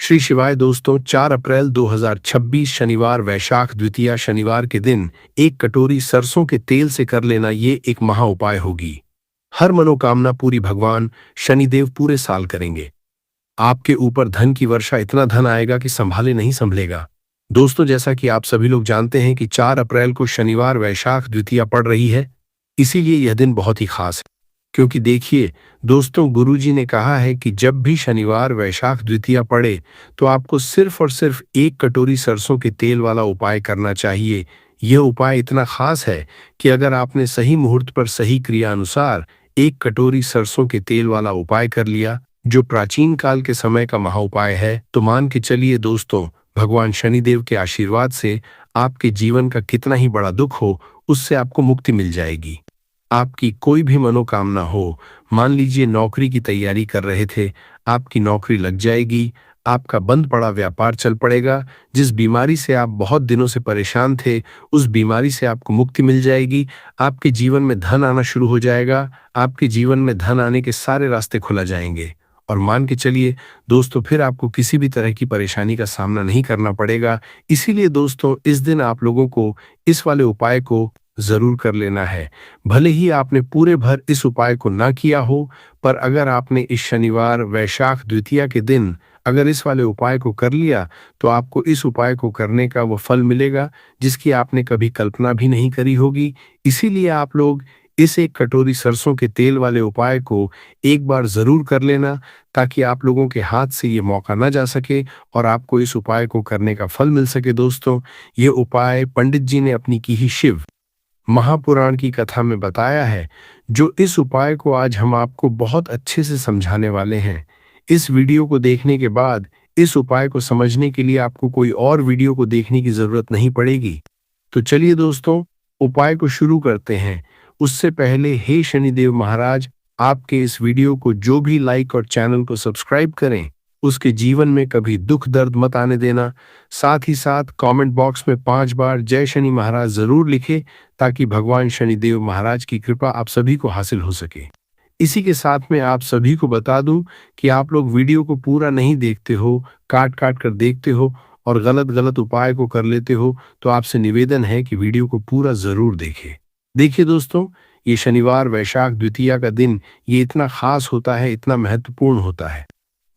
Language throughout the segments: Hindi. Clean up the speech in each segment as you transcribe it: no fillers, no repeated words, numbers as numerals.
श्री शिवाय दोस्तों, 4 अप्रैल 2026 शनिवार वैशाख द्वितीया शनिवार के दिन एक कटोरी सरसों के तेल से कर लेना ये एक महा उपाय होगी। हर मनोकामना पूरी भगवान शनिदेव पूरे साल करेंगे। आपके ऊपर धन की वर्षा, इतना धन आएगा कि संभाले नहीं संभलेगा। दोस्तों, जैसा कि आप सभी लोग जानते हैं कि 4 अप्रैल को शनिवार वैशाख द्वितीया पड़ रही है, इसीलिए यह दिन बहुत ही खास है। क्योंकि देखिए दोस्तों, गुरुजी ने कहा है कि जब भी शनिवार वैशाख द्वितीया पड़े तो आपको सिर्फ और सिर्फ एक कटोरी सरसों के तेल वाला उपाय करना चाहिए। यह उपाय इतना खास है कि अगर आपने सही मुहूर्त पर सही क्रिया अनुसार एक कटोरी सरसों के तेल वाला उपाय कर लिया, जो प्राचीन काल के समय का महा उपाय है, तो मान के चलिए दोस्तों, भगवान शनिदेव के आशीर्वाद से आपके जीवन का कितना ही बड़ा दुख हो, उससे आपको मुक्ति मिल जाएगी। आपकी कोई भी मनोकामना हो, मान लीजिए नौकरी की तैयारी कर रहे थे, आपकी नौकरी लग जाएगी, आपका बंद पड़ा व्यापार चल पड़ेगा, जिस बीमारी से आप बहुत दिनों से परेशान थे, उस बीमारी से आपको मुक्ति मिल जाएगी, आपके जीवन में धन आना शुरू हो जाएगा, आपके जीवन में धन आने के सारे रास्ते खुला जाएंगे। और मान के चलिए दोस्तों, फिर आपको किसी भी तरह की परेशानी का सामना नहीं करना पड़ेगा। इसीलिए दोस्तों, इस दिन आप लोगों को इस वाले उपाय को जरूर कर लेना है। भले ही आपने पूरे भर इस उपाय को ना किया हो, पर अगर आपने इस शनिवार वैशाख द्वितीया के दिन अगर इस वाले उपाय को कर लिया, तो आपको इस उपाय को करने का वो फल मिलेगा जिसकी आपने कभी कल्पना भी नहीं करी होगी। इसीलिए आप लोग इस एक कटोरी सरसों के तेल वाले उपाय को एक बार जरूर कर लेना, ताकि आप लोगों के हाथ से ये मौका ना जा सके और आपको इस उपाय को करने का फल मिल सके। दोस्तों, ये उपाय पंडित जी ने अपनी की ही शिव महापुराण की कथा में बताया है, जो इस उपाय को आज हम आपको बहुत अच्छे से समझाने वाले हैं। इस वीडियो को देखने के बाद इस उपाय को समझने के लिए आपको कोई और वीडियो को देखने की जरूरत नहीं पड़ेगी। तो चलिए दोस्तों, उपाय को शुरू करते हैं। उससे पहले हे शनिदेव महाराज, आपके इस वीडियो को जो भी लाइक और चैनल को सब्सक्राइब करें, उसके जीवन में कभी दुख दर्द मत आने देना। साथ ही साथ कमेंट बॉक्स में 5 बार जय शनि महाराज जरूर लिखें, ताकि भगवान शनिदेव महाराज की कृपा आप सभी को हासिल हो सके। इसी के साथ में आप सभी को बता दूं कि आप लोग वीडियो को पूरा नहीं देखते हो, काट काट कर देखते हो और गलत गलत उपाय को कर लेते हो, तो आपसे निवेदन है कि वीडियो को पूरा जरूर देखें। देखिए दोस्तों, ये शनिवार वैशाख द्वितीया का दिन ये इतना खास होता है, इतना महत्वपूर्ण होता है।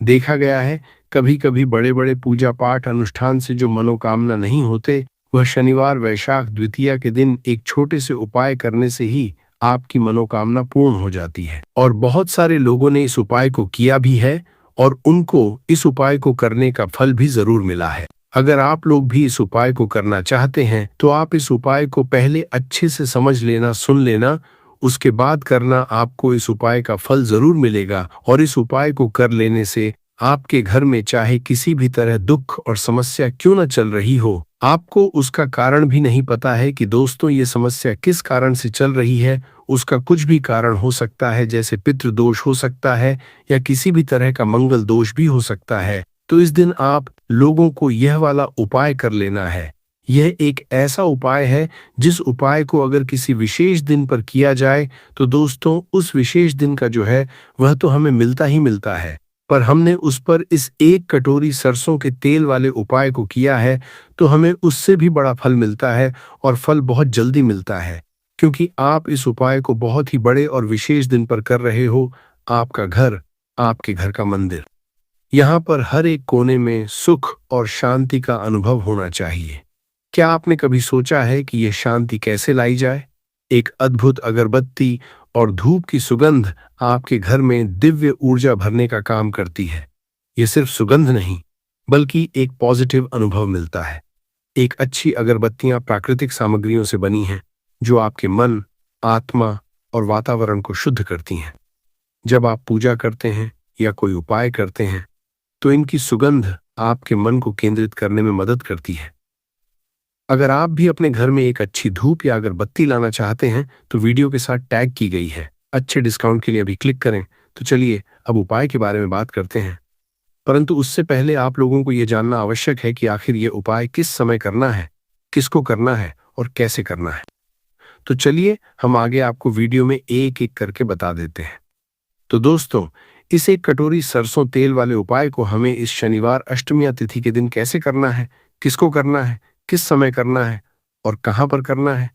देखा गया है कभी कभी बड़े बड़े पूजा पाठ अनुष्ठान से जो मनोकामना नहीं होते, वह शनिवार वैशाख द्वितीया के दिन एक छोटे से उपाय करने से ही आपकी मनोकामना पूर्ण हो जाती है। और बहुत सारे लोगों ने इस उपाय को किया भी है और उनको इस उपाय को करने का फल भी जरूर मिला है। अगर आप लोग भी इस उपाय को करना चाहते हैं, तो आप इस उपाय को पहले अच्छे से समझ लेना, सुन लेना, उसके बाद करना। आपको इस उपाय का फल जरूर मिलेगा और इस उपाय को कर लेने से आपके घर में चाहे किसी भी तरह दुख और समस्या क्यों न चल रही हो, आपको उसका कारण भी नहीं पता है कि दोस्तों ये समस्या किस कारण से चल रही है। उसका कुछ भी कारण हो सकता है, जैसे पितृदोष हो सकता है या किसी भी तरह का मंगल दोष भी हो सकता है। तो इस दिन आप लोगों को यह वाला उपाय कर लेना है। यह एक ऐसा उपाय है जिस उपाय को अगर किसी विशेष दिन पर किया जाए, तो दोस्तों उस विशेष दिन का जो है वह तो हमें मिलता ही मिलता है, पर हमने उस पर इस एक कटोरी सरसों के तेल वाले उपाय को किया है, तो हमें उससे भी बड़ा फल मिलता है और फल बहुत जल्दी मिलता है, क्योंकि आप इस उपाय को बहुत ही बड़े और विशेष दिन पर कर रहे हो। आपका घर, आपके घर का मंदिर, यहाँ पर हर एक कोने में सुख और शांति का अनुभव होना चाहिए। क्या आपने कभी सोचा है कि यह शांति कैसे लाई जाए? एक अद्भुत अगरबत्ती और धूप की सुगंध आपके घर में दिव्य ऊर्जा भरने का काम करती है। यह सिर्फ सुगंध नहीं, बल्कि एक पॉजिटिव अनुभव मिलता है। एक अच्छी अगरबत्तियां प्राकृतिक सामग्रियों से बनी हैं, जो आपके मन, आत्मा और वातावरण को शुद्ध करती हैं। जब आप पूजा करते हैं या कोई उपाय करते हैं, तो इनकी सुगंध आपके मन को केंद्रित करने में मदद करती है। अगर आप भी अपने घर में एक अच्छी धूप या अगरबत्ती लाना चाहते हैं, तो वीडियो के साथ टैग की गई है अच्छे डिस्काउंट के लिए अभी क्लिक करें। तो चलिए अब उपाय के बारे में बात करते हैं, परंतु उससे पहले आप लोगों को यह जानना आवश्यक है कि आखिर ये उपाय किस समय करना है, किसको करना है और कैसे करना है। तो चलिए हम आगे आपको वीडियो में एक एक करके बता देते हैं। तो दोस्तों, इस एक कटोरी सरसों तेल वाले उपाय को हमें इस शनिवार अष्टमी तिथि के दिन कैसे करना है, किसको करना है, किस समय करना है और कहां पर करना है,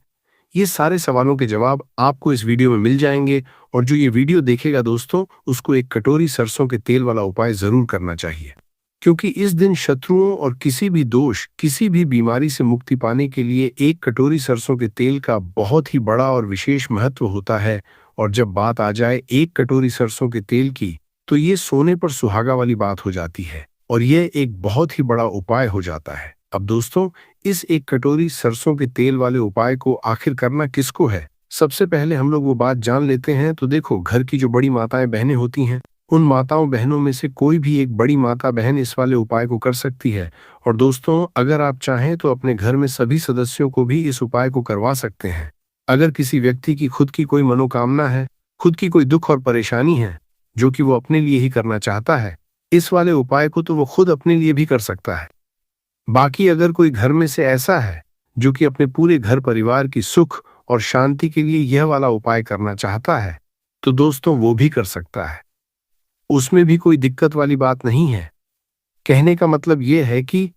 ये सारे सवालों के जवाब आपको इस वीडियो में मिल जाएंगे। और जो ये वीडियो देखेगा दोस्तों, उसको एक कटोरी सरसों के तेल वाला उपाय जरूर करना चाहिए, क्योंकि इस दिन शत्रुओं और किसी भी दोष, किसी भी बीमारी से मुक्ति पाने के लिए एक कटोरी सरसों के तेल का बहुत ही बड़ा और विशेष महत्व होता है। और जब बात आ जाए एक कटोरी सरसों के तेल की, तो ये सोने पर सुहागा वाली बात हो जाती है और यह एक बहुत ही बड़ा उपाय हो जाता है। अब दोस्तों, इस एक कटोरी सरसों के तेल वाले उपाय को आखिर करना किसको है, सबसे पहले हम लोग वो बात जान लेते हैं। तो देखो, घर की जो बड़ी माताएं बहनें होती हैं, उन माताओं बहनों में से कोई भी एक बड़ी माता बहन इस वाले उपाय को कर सकती है। और दोस्तों, अगर आप चाहें तो अपने घर में सभी सदस्यों को भी इस उपाय को करवा सकते हैं। अगर किसी व्यक्ति की खुद की कोई मनोकामना है, खुद की कोई दुख और परेशानी है जो कि वो अपने लिए ही करना चाहता है, इस वाले उपाय को तो वो खुद अपने लिए भी कर सकता है। बाकी अगर कोई घर में से ऐसा है जो कि अपने पूरे घर परिवार की सुख और शांति के लिए यह वाला उपाय करना चाहता है, तो दोस्तों वो भी कर सकता है। उसमें भी कोई दिक्कत वाली बात नहीं है। कहने का मतलब यह है कि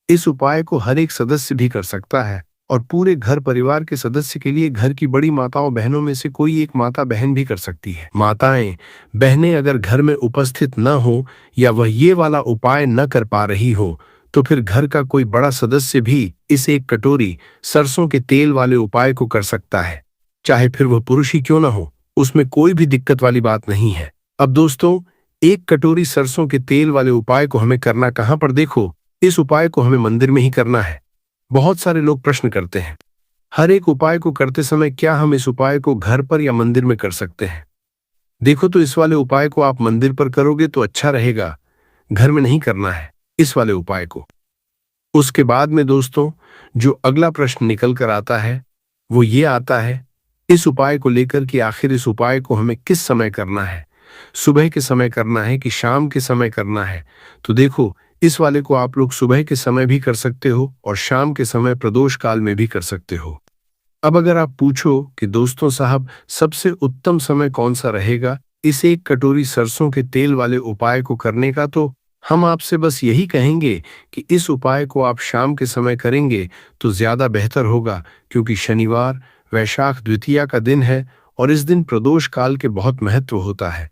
इस उपाय को हर एक सदस्य भी कर सकता है और पूरे घर परिवार के सदस्य के लिए घर की बड़ी माताओं बहनों में से कोई एक माता बहन भी कर सकती है। माताएं बहनें अगर घर में उपस्थित न हो या वह ये वाला उपाय न कर पा रही हो, तो फिर घर का कोई बड़ा सदस्य भी इस एक कटोरी सरसों के तेल वाले उपाय को कर सकता है, चाहे फिर वह पुरुष ही क्यों ना हो। उसमें कोई भी दिक्कत वाली बात नहीं है। अब दोस्तों, एक कटोरी सरसों के तेल वाले उपाय को हमें करना कहां पर, देखो, इस उपाय को हमें मंदिर में ही करना है। बहुत सारे लोग प्रश्न करते हैं, हर एक उपाय को करते समय क्या हम इस उपाय को घर पर या मंदिर में कर सकते हैं? देखो, तो इस वाले उपाय को आप मंदिर पर करोगे तो अच्छा रहेगा, घर में नहीं करना है इस वाले उपाय को। उसके बाद में दोस्तों, जो अगला प्रश्न निकल कर आता है वो ये आता है इस उपाय को लेकर कि आखिर इस उपाय को हमें किस समय करना है, सुबह के समय करना है कि शाम के समय करना है? तो देखो, इस वाले को आप लोग सुबह के समय भी कर सकते हो और शाम के समय प्रदोष काल में भी कर सकते हो। अब अगर आप पूछो कि दोस्तों साहब, सबसे उत्तम समय कौन सा रहेगा इस एक कटोरी सरसों के तेल वाले उपाय को करने का, तो हम आपसे बस यही कहेंगे कि इस उपाय को आप शाम के समय करेंगे तो ज्यादा बेहतर होगा, क्योंकि शनिवार वैशाख द्वितीया का दिन है और इस दिन प्रदोष काल के बहुत महत्व होता है।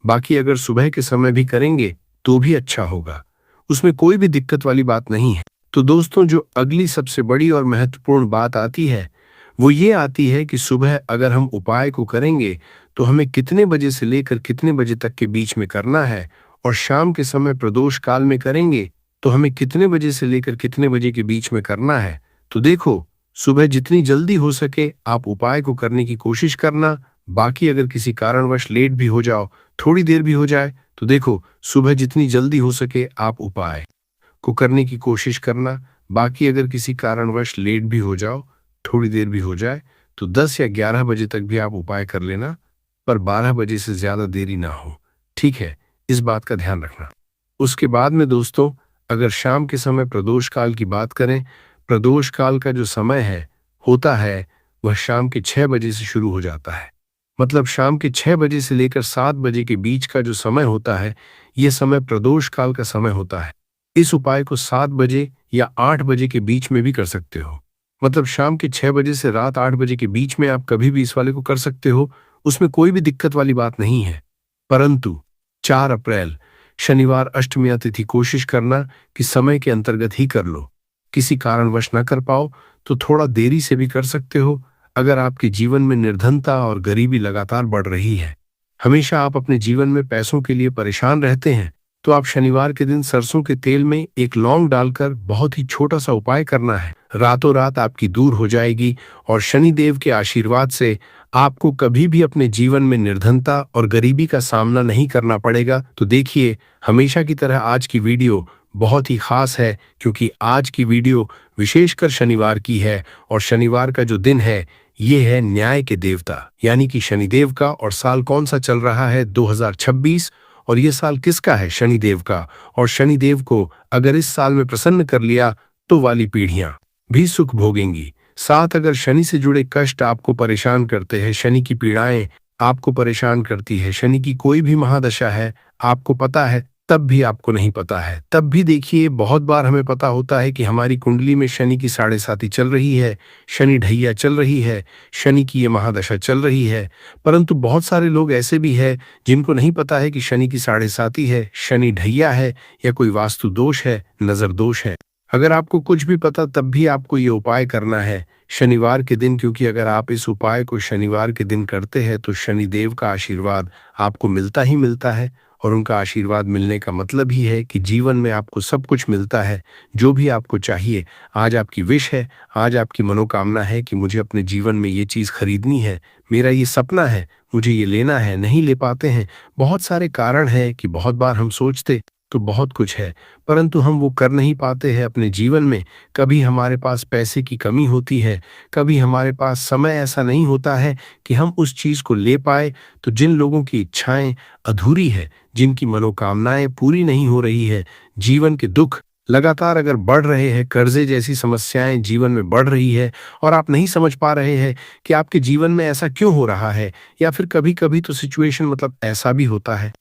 बाकी अगर सुबह के समय भी करेंगे तो भी अच्छा होगा, उसमें कोई भी दिक्कत वाली बात नहीं है। तो दोस्तों, जो अगली सबसे बड़ी और महत्वपूर्ण बात आती है वो ये आती है कि सुबह अगर हम उपाय को करेंगे तो हमें कितने बजे से लेकर कितने बजे तक के बीच में करना है, और शाम के समय प्रदोष काल में करेंगे तो हमें कितने बजे से लेकर कितने बजे के बीच में करना है। तो देखो, सुबह जितनी जल्दी हो सके आप उपाय को करने की कोशिश करना। बाकी अगर किसी कारणवश लेट भी हो जाओ, थोड़ी देर भी हो जाए, तो देखो, सुबह जितनी जल्दी हो सके आप उपाय को करने की कोशिश करना। बाकी अगर किसी कारणवश लेट भी हो जाओ, थोड़ी देर भी हो जाए, तो 10 या 11 बजे तक भी आप उपाय कर लेना, पर 12 बजे से ज्यादा देरी ना हो, ठीक है? इस बात का ध्यान रखना। उसके बाद में दोस्तों, अगर शाम के समय प्रदोष काल की बात करें, प्रदोष काल का जो समय है होता है वह शाम के 6 बजे से शुरू हो जाता है। मतलब शाम के 6 बजे से लेकर 7 बजे के बीच का जो समय होता है, यह समय प्रदोष काल का समय होता है। इस उपाय को 7 बजे या 8 बजे के बीच में भी कर सकते हो। मतलब शाम के 6 बजे से रात 8 बजे के बीच में आप कभी भी इस वाले को कर सकते हो, उसमें कोई भी दिक्कत वाली बात नहीं है। परंतु 4 अप्रैल शनिवार अष्टमी तिथि कोशिश करना कि समय के अंतर्गत ही कर लो। किसी कारणवश न कर पाओ तो थोड़ा देरी से भी कर सकते हो। अगर आपके जीवन में निर्धनता और गरीबी लगातार बढ़ रही है, हमेशा आप अपने जीवन में पैसों के लिए परेशान रहते हैं, तो आप शनिवार के दिन सरसों के तेल में एक लौंग डालकर बहुत ही छोटा सा उपाय करना है। रातों रात आपकी दूर हो जाएगी और शनिदेव के आशीर्वाद से आपको कभी भी अपने जीवन में निर्धनता और गरीबी का सामना नहीं करना पड़ेगा। तो देखिए, हमेशा की तरह आज की वीडियो बहुत ही खास है, क्योंकि आज की वीडियो विशेषकर शनिवार की है और शनिवार का जो दिन है ये है न्याय के देवता यानी कि शनिदेव का। और साल कौन सा चल रहा है? 2026। और ये साल किसका है? शनिदेव का। और शनिदेव को अगर इस साल में प्रसन्न कर लिया तो वाली पीढ़ियां भी सुख भोगेंगी। साथ अगर शनि से जुड़े कष्ट आपको परेशान करते हैं, शनि की पीड़ाएं आपको परेशान करती है, शनि की कोई भी महादशा है आपको पता है तब भी आपको नहीं पता है। तब भी देखिए, बहुत बार हमें पता होता है कि हमारी कुंडली में शनि की साढ़े साती चल रही है, शनि ढैया चल रही है, शनि की ये महादशा चल रही है। परंतु बहुत सारे लोग ऐसे भी हैं जिनको नहीं पता है कि शनि की साढ़े साती है, शनि ढैया है, या कोई वास्तु दोष है, नजर दोष है। अगर आपको कुछ भी पता तब भी आपको ये उपाय करना है शनिवार के दिन, क्योंकि अगर आप इस उपाय को शनिवार के दिन करते हैं तो शनिदेव का आशीर्वाद आपको मिलता ही मिलता है। और उनका आशीर्वाद मिलने का मतलब ही है कि जीवन में आपको सब कुछ मिलता है, जो भी आपको चाहिए। आज आपकी विश है, आज आपकी मनोकामना है कि मुझे अपने जीवन में ये चीज़ खरीदनी है, मेरा ये सपना है, मुझे ये लेना है, नहीं ले पाते हैं। बहुत सारे कारण हैं कि बहुत बार हम सोचते तो बहुत कुछ है, परंतु हम वो कर नहीं पाते हैं अपने जीवन में। कभी हमारे पास पैसे की कमी होती है, कभी हमारे पास समय ऐसा नहीं होता है कि हम उस चीज़ को ले पाए। तो जिन लोगों की इच्छाएं अधूरी है, जिनकी मनोकामनाएं पूरी नहीं हो रही है, जीवन के दुख लगातार अगर बढ़ रहे हैं, कर्जे जैसी समस्याएं जीवन में बढ़ रही है, और आप नहीं समझ पा रहे हैं कि आपके जीवन में ऐसा क्यों हो रहा है, या फिर कभी कभी तो सिचुएशन मतलब ऐसा भी होता है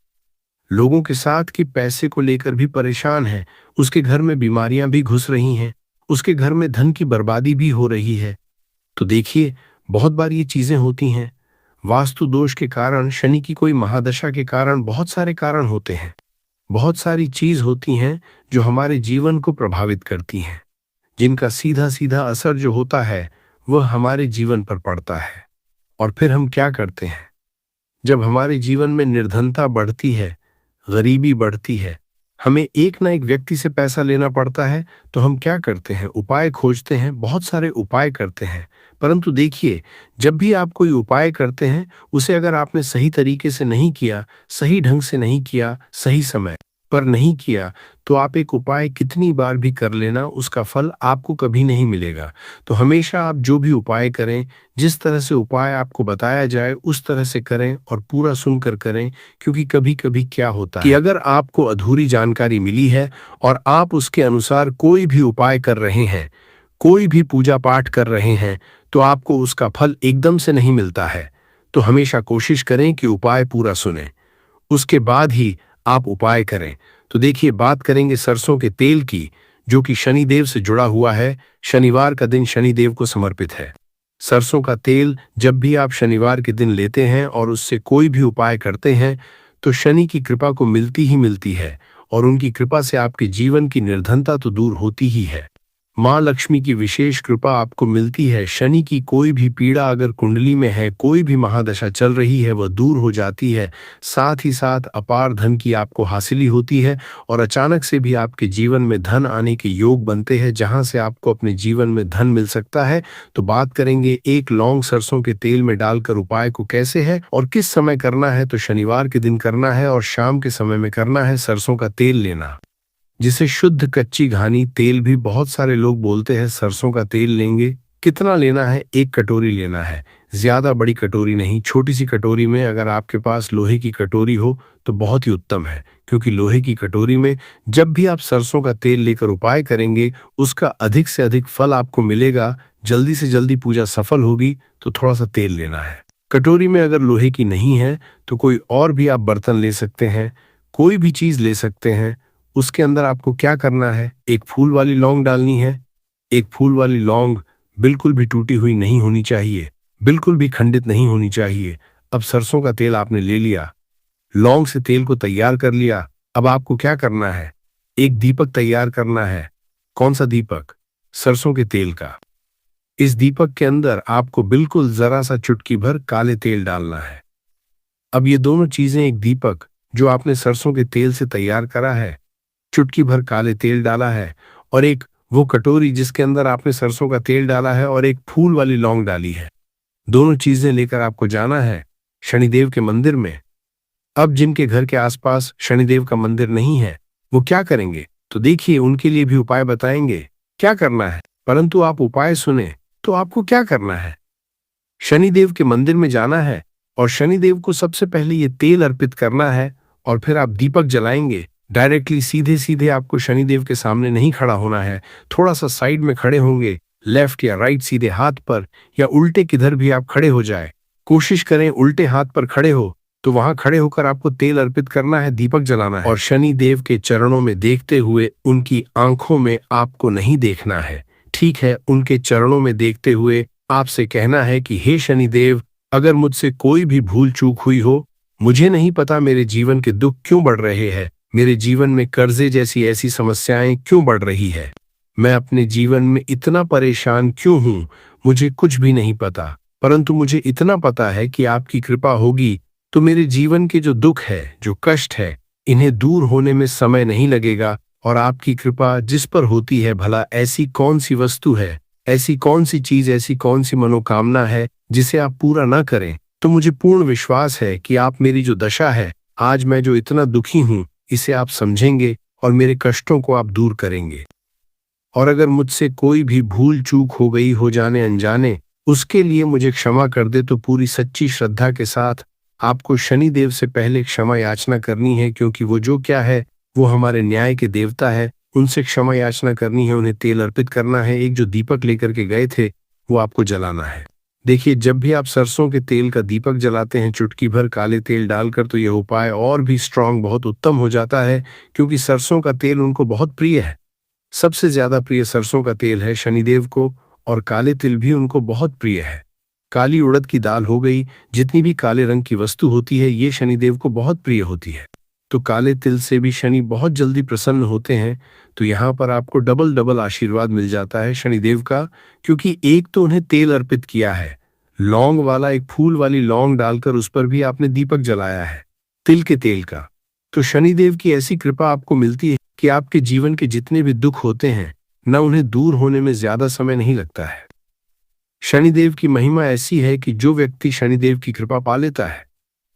लोगों के साथ कि पैसे को लेकर भी परेशान है, उसके घर में बीमारियां भी घुस रही हैं, उसके घर में धन की बर्बादी भी हो रही है। तो देखिए, बहुत बार ये चीजें होती हैं वास्तु दोष के कारण, शनि की कोई महादशा के कारण। बहुत सारे कारण होते हैं, बहुत सारी चीज होती हैं जो हमारे जीवन को प्रभावित करती हैं, जिनका सीधा सीधा असर जो होता है वह हमारे जीवन पर पड़ता है। और फिर हम क्या करते हैं, जब हमारे जीवन में निर्धनता बढ़ती है, गरीबी बढ़ती है, हमें एक ना एक व्यक्ति से पैसा लेना पड़ता है, तो हम क्या करते हैं, उपाय खोजते हैं, बहुत सारे उपाय करते हैं। परंतु देखिए, जब भी आप कोई उपाय करते हैं, उसे अगर आपने सही तरीके से नहीं किया, सही ढंग से नहीं किया, सही समय पर नहीं किया, तो आप एक उपाय कितनी बार भी कर लेना, उसका फल आपको कभी नहीं मिलेगा। तो हमेशा आप जो भी उपाय करें, जिस तरह से उपाय आपको बताया जाए उस तरह से करें, और पूरा सुनकर करें। क्योंकि कभी कभी क्या होता है कि अगर आपको अधूरी जानकारी मिली है और आप उसके अनुसार कोई भी उपाय कर रहे हैं, कोई भी पूजा पाठ कर रहे हैं, तो आपको उसका फल एकदम से नहीं मिलता है। तो हमेशा कोशिश करें कि उपाय पूरा सुनें, उसके बाद ही आप उपाय करें। तो देखिए, बात करेंगे सरसों के तेल की, जो कि शनिदेव से जुड़ा हुआ है। शनिवार का दिन शनिदेव को समर्पित है। सरसों का तेल जब भी आप शनिवार के दिन लेते हैं और उससे कोई भी उपाय करते हैं, तो शनि की कृपा को मिलती ही मिलती है, और उनकी कृपा से आपके जीवन की निर्धनता तो दूर होती ही है। माँ लक्ष्मी की विशेष कृपा आपको मिलती है। शनि की कोई भी पीड़ा अगर कुंडली में है, कोई भी महादशा चल रही है, वह दूर हो जाती है। साथ ही साथ अपार धन की आपको हासिली होती है, और अचानक से भी आपके जीवन में धन आने के योग बनते हैं, जहां से आपको अपने जीवन में धन मिल सकता है। तो बात करेंगे एक लौंग सरसों के तेल में डालकर उपाय को कैसे है और किस समय करना है। तो शनिवार के दिन करना है और शाम के समय में करना है। सरसों का तेल लेना, जिसे शुद्ध कच्ची घानी तेल भी बहुत सारे लोग बोलते हैं। सरसों का तेल लेंगे, कितना लेना है, एक कटोरी लेना है, ज्यादा बड़ी कटोरी नहीं, छोटी सी कटोरी में। अगर आपके पास लोहे की कटोरी हो तो बहुत ही उत्तम है, क्योंकि लोहे की कटोरी में जब भी आप सरसों का तेल लेकर उपाय करेंगे, उसका अधिक से अधिक फल आपको मिलेगा, जल्दी से जल्दी पूजा सफल होगी। तो थोड़ा सा तेल लेना है। कटोरी में अगर लोहे की नहीं है तो कोई और भी आप बर्तन ले सकते हैं, कोई भी चीज ले सकते हैं। उसके अंदर आपको क्या करना है, एक फूल वाली लौंग डालनी है। एक फूल वाली लौंग बिल्कुल भी टूटी हुई नहीं होनी चाहिए, बिल्कुल भी खंडित नहीं होनी चाहिए। अब सरसों का तेल आपने ले लिया, लौंग से तेल को तैयार कर लिया। अब आपको क्या करना है, एक दीपक तैयार करना है। कौन सा दीपक, सरसों के तेल का। इस दीपक के अंदर आपको बिल्कुल जरा सा चुटकी भर काले तेल डालना है। अब ये दोनों चीजें, एक दीपक जो आपने सरसों के तेल से तैयार करा है, चुटकी भर काले तेल डाला है, और एक वो कटोरी जिसके अंदर आपने सरसों का तेल डाला है और एक फूल वाली लौंग डाली है, दोनों चीजें लेकर आपको जाना है शनिदेव के मंदिर में। अब जिनके घर के आसपास शनिदेव का मंदिर नहीं है, वो क्या करेंगे, तो देखिए उनके लिए भी उपाय बताएंगे क्या करना है। परंतु आप उपाय सुने तो आपको क्या करना है, शनिदेव के मंदिर में जाना है और शनिदेव को सबसे पहले ये तेल अर्पित करना है, और फिर आप दीपक जलाएंगे। डायरेक्टली सीधे सीधे आपको शनिदेव के सामने नहीं खड़ा होना है, थोड़ा सा साइड में खड़े होंगे, लेफ्ट या राइट सीधे हाथ पर, या उल्टे किधर भी आप खड़े हो जाए। कोशिश करें उल्टे हाथ पर खड़े हो, तो वहां खड़े होकर आपको तेल अर्पित करना है, दीपक जलाना है और शनि देव के चरणों में देखते हुए, उनकी आंखों में आपको नहीं देखना है। ठीक है, उनके चरणों में देखते हुए आपसे कहना है कि हे शनि देव, अगर मुझसे कोई भी भूल चूक हुई हो, मुझे नहीं पता मेरे जीवन के दुख क्यों बढ़ रहे हैं, मेरे जीवन में कर्जे जैसी ऐसी समस्याएं क्यों बढ़ रही है, मैं अपने जीवन में इतना परेशान क्यों हूं, मुझे कुछ भी नहीं पता। परंतु मुझे इतना पता है कि आपकी कृपा होगी तो मेरे जीवन के जो दुख है, जो कष्ट है, इन्हें दूर होने में समय नहीं लगेगा। और आपकी कृपा जिस पर होती है, भला ऐसी कौन सी वस्तु है, ऐसी कौन सी चीज, ऐसी कौन सी मनोकामना है जिसे आप पूरा ना करें। तो मुझे पूर्ण विश्वास है कि आप मेरी जो दशा है, आज मैं जो इतना दुखी हूं, इसे आप समझेंगे और मेरे कष्टों को आप दूर करेंगे। और अगर मुझसे कोई भी भूल चूक हो गई हो जाने अनजाने, उसके लिए मुझे क्षमा कर दे। तो पूरी सच्ची श्रद्धा के साथ आपको शनि देव से पहले क्षमा याचना करनी है, क्योंकि वो जो क्या है, वो हमारे न्याय के देवता है। उनसे क्षमा याचना करनी है, उन्हें तेल अर्पित करना है। एक जो दीपक लेकर के गए थे, वो आपको जलाना है। देखिए, जब भी आप सरसों के तेल का दीपक जलाते हैं चुटकी भर काले तेल डालकर, तो यह उपाय और भी स्ट्रांग, बहुत उत्तम हो जाता है, क्योंकि सरसों का तेल उनको बहुत प्रिय है। सबसे ज्यादा प्रिय सरसों का तेल है शनिदेव को, और काले तिल भी उनको बहुत प्रिय है। काली उड़द की दाल हो गई, जितनी भी काले रंग की वस्तु होती है, ये शनिदेव को बहुत प्रिय होती है। तो काले तिल से भी शनि बहुत जल्दी प्रसन्न होते हैं। तो यहाँ पर आपको डबल डबल आशीर्वाद मिल जाता है शनिदेव का, क्योंकि एक तो उन्हें तेल अर्पित किया है, लौंग वाला, एक फूल वाली लौंग डालकर उस पर भी आपने दीपक जलाया है तिल के तेल का। तो शनिदेव की ऐसी कृपा आपको मिलती है कि आपके जीवन के जितने भी दुख होते हैं न, उन्हें दूर होने में ज्यादा समय नहीं लगता है। शनिदेव की महिमा ऐसी है कि जो व्यक्ति शनिदेव की कृपा पा लेता है,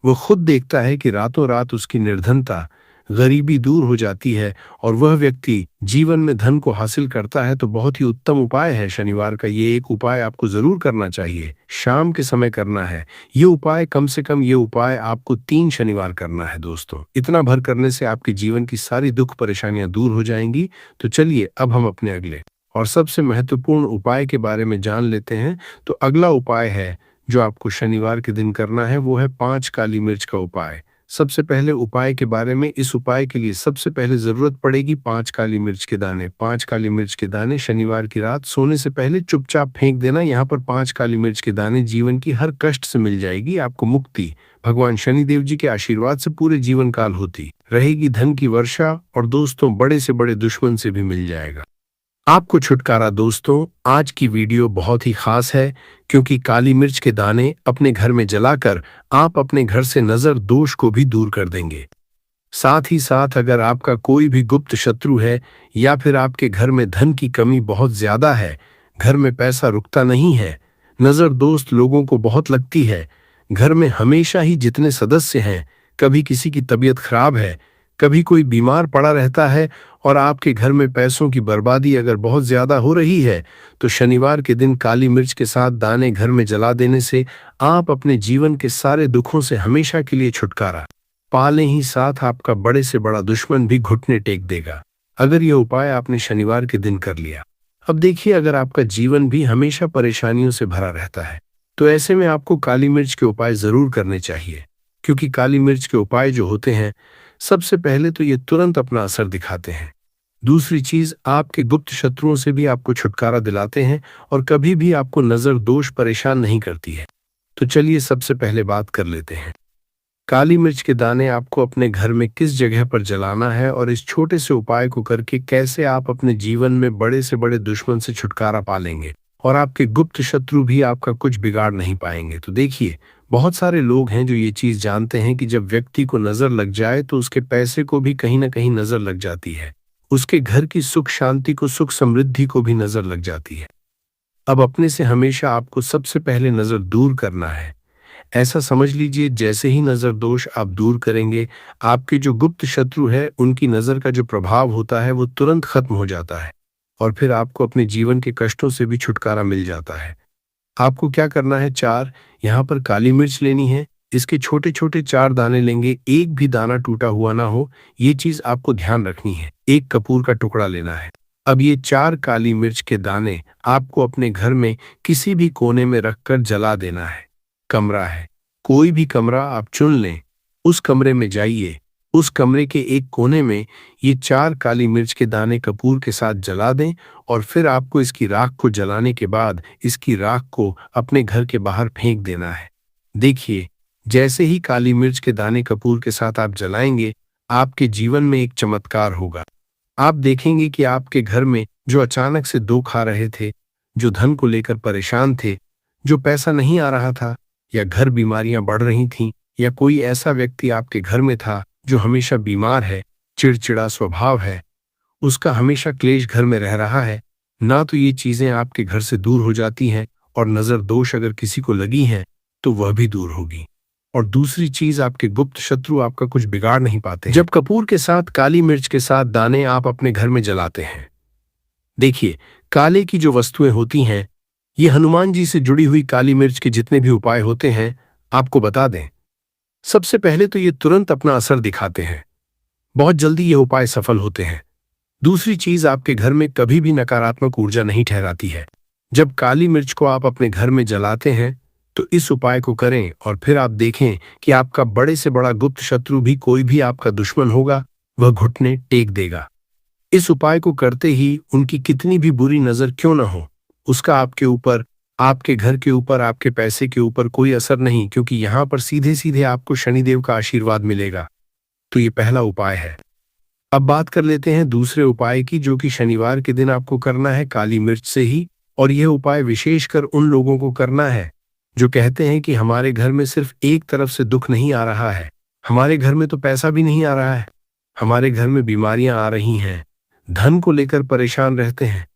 वो खुद देखता है कि रातों रात उसकी निर्धनता, गरीबी दूर हो जाती है और वह व्यक्ति जीवन में धन को हासिल करता है। तो बहुत ही उत्तम उपाय है शनिवार का। ये एक उपाय आपको जरूर करना चाहिए, शाम के समय करना है। ये उपाय कम से कम, ये उपाय आपको 3 शनिवार करना है दोस्तों। इतना भर करने से आपके जीवन की सारी दुख परेशानियां दूर हो जाएंगी। तो चलिए अब हम अपने अगले और सबसे महत्वपूर्ण उपाय के बारे में जान लेते हैं। तो अगला उपाय है जो आपको शनिवार के दिन करना है, वो है 5 काली मिर्च का उपाय। सबसे पहले उपाय के बारे में, इस उपाय के लिए सबसे पहले जरूरत पड़ेगी 5 काली मिर्च के दाने। 5 काली मिर्च के दाने शनिवार की रात सोने से पहले चुपचाप फेंक देना। यहाँ पर 5 काली मिर्च के दाने, जीवन की हर कष्ट से मिल जाएगी आपको मुक्ति। भगवान शनिदेव जी के आशीर्वाद से पूरे जीवन काल होती रहेगी धन की वर्षा, और दोस्तों बड़े से बड़े दुश्मन से भी मिल जाएगा आपको छुटकारा। दोस्तों आज की वीडियो बहुत ही खास है, क्योंकि काली मिर्च के दाने अपने घर में जलाकर आप अपने घर से नजर दोष को भी दूर कर देंगे। साथ ही साथ अगर आपका कोई भी गुप्त शत्रु है, या फिर आपके घर में धन की कमी बहुत ज्यादा है, घर में पैसा रुकता नहीं है, नजर दोस्त लोगों को बहुत लगती है, घर में हमेशा ही जितने सदस्य हैं, कभी किसी की तबीयत खराब है, कभी कोई बीमार पड़ा रहता है, और आपके घर में पैसों की बर्बादी अगर बहुत ज्यादा हो रही है, तो शनिवार के दिन काली मिर्च के साथ दाने घर में जला देने से आप अपने जीवन के सारे दुखों से हमेशा के लिए छुटकारा पा लें ही साथ आपका बड़े से बड़ा दुश्मन भी घुटने टेक देगा, अगर यह उपाय आपने शनिवार के दिन कर लिया। अब देखिए, अगर आपका जीवन भी हमेशा परेशानियों से भरा रहता है, तो ऐसे में आपको काली मिर्च के उपाय जरूर करने चाहिए, क्योंकि काली मिर्च के उपाय जो होते हैं, सबसे पहले तो ये तुरंत अपना असर दिखाते हैं। दूसरी चीज, आपके गुप्त शत्रुओं से भी आपको छुटकारा दिलाते हैं, और कभी भी आपको नजर दोष परेशान नहीं करती है। तो चलिए सबसे पहले बात कर लेते हैं, काली मिर्च के दाने आपको अपने घर में किस जगह पर जलाना है, और इस छोटे से उपाय को करके कैसे आप अपने जीवन में बड़े से बड़े दुश्मन से छुटकारा पा लेंगे, और आपके गुप्त शत्रु भी आपका कुछ बिगाड़ नहीं पाएंगे। तो देखिए, बहुत सारे लोग हैं जो ये चीज जानते हैं कि जब व्यक्ति को नजर लग जाए तो उसके पैसे को भी कहीं ना कहीं नजर लग जाती है, उसके घर की सुख शांति को, सुख समृद्धि को भी नजर लग जाती है। अब अपने से हमेशा आपको सबसे पहले नजर दूर करना है। ऐसा समझ लीजिए, जैसे ही नजर दोष आप दूर करेंगे, आपके जो गुप्त शत्रु है उनकी नजर का जो प्रभाव होता है वो तुरंत खत्म हो जाता है, और फिर आपको अपने जीवन के कष्टों से भी छुटकारा मिल जाता है। आपको क्या करना है, 4 यहाँ पर काली मिर्च लेनी है। इसके छोटे छोटे 4 दाने लेंगे, एक भी दाना टूटा हुआ ना हो, ये चीज आपको ध्यान रखनी है। एक कपूर का टुकड़ा लेना है। अब ये 4 काली मिर्च के दाने आपको अपने घर में किसी भी कोने में रखकर जला देना है। कमरा है, कोई भी कमरा आप चुन लें, उस कमरे में जाइए। उस कमरे के एक कोने में ये 4 काली मिर्च के दाने कपूर के साथ जला दें और फिर आपको इसकी राख को जलाने के बाद इसकी राख को अपने घर के बाहर फेंक देना है। देखिए, जैसे ही काली मिर्च के दाने कपूर के साथ आप जलाएंगे, आपके जीवन में एक चमत्कार होगा। आप देखेंगे कि आपके घर में जो अचानक से दुख आ रहे थे, जो धन को लेकर परेशान थे, जो पैसा नहीं आ रहा था, या घर बीमारियां बढ़ रही थीं, या कोई ऐसा व्यक्ति आपके घर में था जो हमेशा बीमार है, चिड़चिड़ा स्वभाव है, उसका हमेशा क्लेश घर में रह रहा है, ना तो ये चीजें आपके घर से दूर हो जाती हैं और नजर दोष अगर किसी को लगी है तो वह भी दूर होगी। और दूसरी चीज, आपके गुप्त शत्रु आपका कुछ बिगाड़ नहीं पाते। जब कपूर के साथ काली मिर्च के साथ दाने आप अपने घर में जलाते हैं, देखिए, काले की जो वस्तुएं होती हैं, ये हनुमान जी से जुड़ी हुई काली मिर्च के जितने भी उपाय होते हैं, आपको बता दें। सबसे पहले तो ये तुरंत अपना असर दिखाते हैं, बहुत जल्दी ये उपाय सफल होते हैं। दूसरी चीज, आपके घर में कभी भी नकारात्मक ऊर्जा नहीं ठहराती है। जब काली मिर्च को आप अपने घर में जलाते हैं तो इस उपाय को करें और फिर आप देखें कि आपका बड़े से बड़ा गुप्त शत्रु भी, कोई भी आपका दुश्मन होगा, वह घुटने टेक देगा। इस उपाय को करते ही उनकी कितनी भी बुरी नजर क्यों न हो, उसका आपके ऊपर, आपके घर के ऊपर, आपके पैसे के ऊपर कोई असर नहीं, क्योंकि यहां पर सीधे सीधे आपको शनिदेव का आशीर्वाद मिलेगा। तो ये पहला उपाय है। अब बात कर लेते हैं दूसरे उपाय की, जो कि शनिवार के दिन आपको करना है काली मिर्च से ही। और यह उपाय विशेषकर उन लोगों को करना है जो कहते हैं कि हमारे घर में सिर्फ एक तरफ से दुख नहीं आ रहा है, हमारे घर में तो पैसा भी नहीं आ रहा है, हमारे घर में बीमारियां आ रही हैं, धन को लेकर परेशान रहते हैं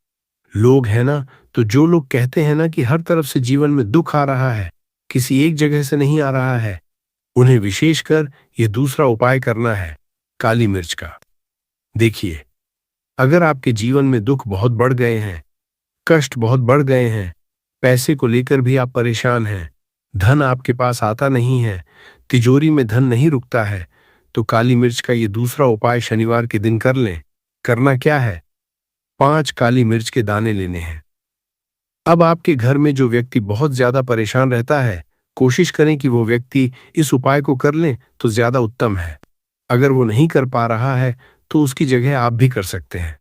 लोग, है ना। तो जो लोग कहते हैं ना कि हर तरफ से जीवन में दुख आ रहा है, किसी एक जगह से नहीं आ रहा है, उन्हें विशेषकर यह दूसरा उपाय करना है काली मिर्च का। देखिए, अगर आपके जीवन में दुख बहुत बढ़ गए हैं, कष्ट बहुत बढ़ गए हैं, पैसे को लेकर भी आप परेशान हैं, धन आपके पास आता नहीं है, तिजोरी में धन नहीं रुकता है, तो काली मिर्च का ये दूसरा उपाय शनिवार के दिन कर लें। करना क्या है? 5 काली मिर्च के दाने लेने हैं। अब आपके घर में जो व्यक्ति बहुत ज्यादा परेशान रहता है, कोशिश करें कि वो व्यक्ति इस उपाय को कर लें तो ज्यादा उत्तम है। अगर वो नहीं कर पा रहा है तो उसकी जगह आप भी कर सकते हैं।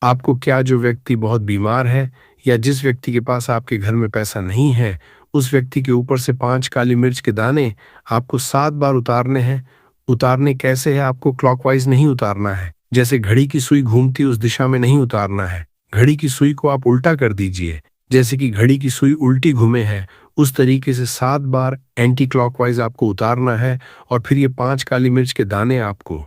आपको क्या, जो व्यक्ति बहुत बीमार है या जिस व्यक्ति के पास आपके घर में पैसा नहीं है, उस व्यक्ति के ऊपर से 5 काली मिर्च के दाने आपको 7 बार उतारने हैं। उतारने कैसे है? आपको क्लॉकवाइज नहीं उतारना है, जैसे घड़ी की सुई घूमती उस दिशा में नहीं उतारना है। घड़ी की सुई को आप उल्टा कर दीजिए, जैसे कि घड़ी की सुई उल्टी घूमे है, उस तरीके से 7 बार एंटी क्लॉकवाइज आपको उतारना है। और फिर ये 5 काली मिर्च के दाने आपको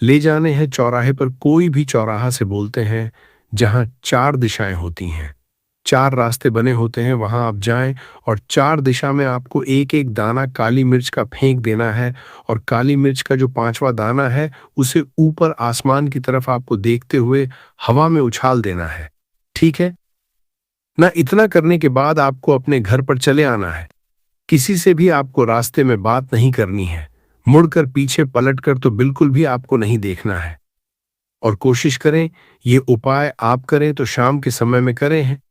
ले जाने हैं चौराहे पर। कोई भी चौराहा से बोलते हैं जहां 4 दिशाएं होती हैं, 4 रास्ते बने होते हैं, वहां आप जाएं और 4 दिशा में आपको एक एक दाना काली मिर्च का फेंक देना है। और काली मिर्च का जो 5वां दाना है उसे ऊपर आसमान की तरफ आपको देखते हुए हवा में उछाल देना है। ठीक है ना? इतना करने के बाद आपको अपने घर पर चले आना है। किसी से भी आपको रास्ते में बात नहीं करनी है, मुड़कर पीछे पलटकर तो बिल्कुल भी आपको नहीं देखना है। और कोशिश करें ये उपाय आप करें तो शाम के समय में करें हैं,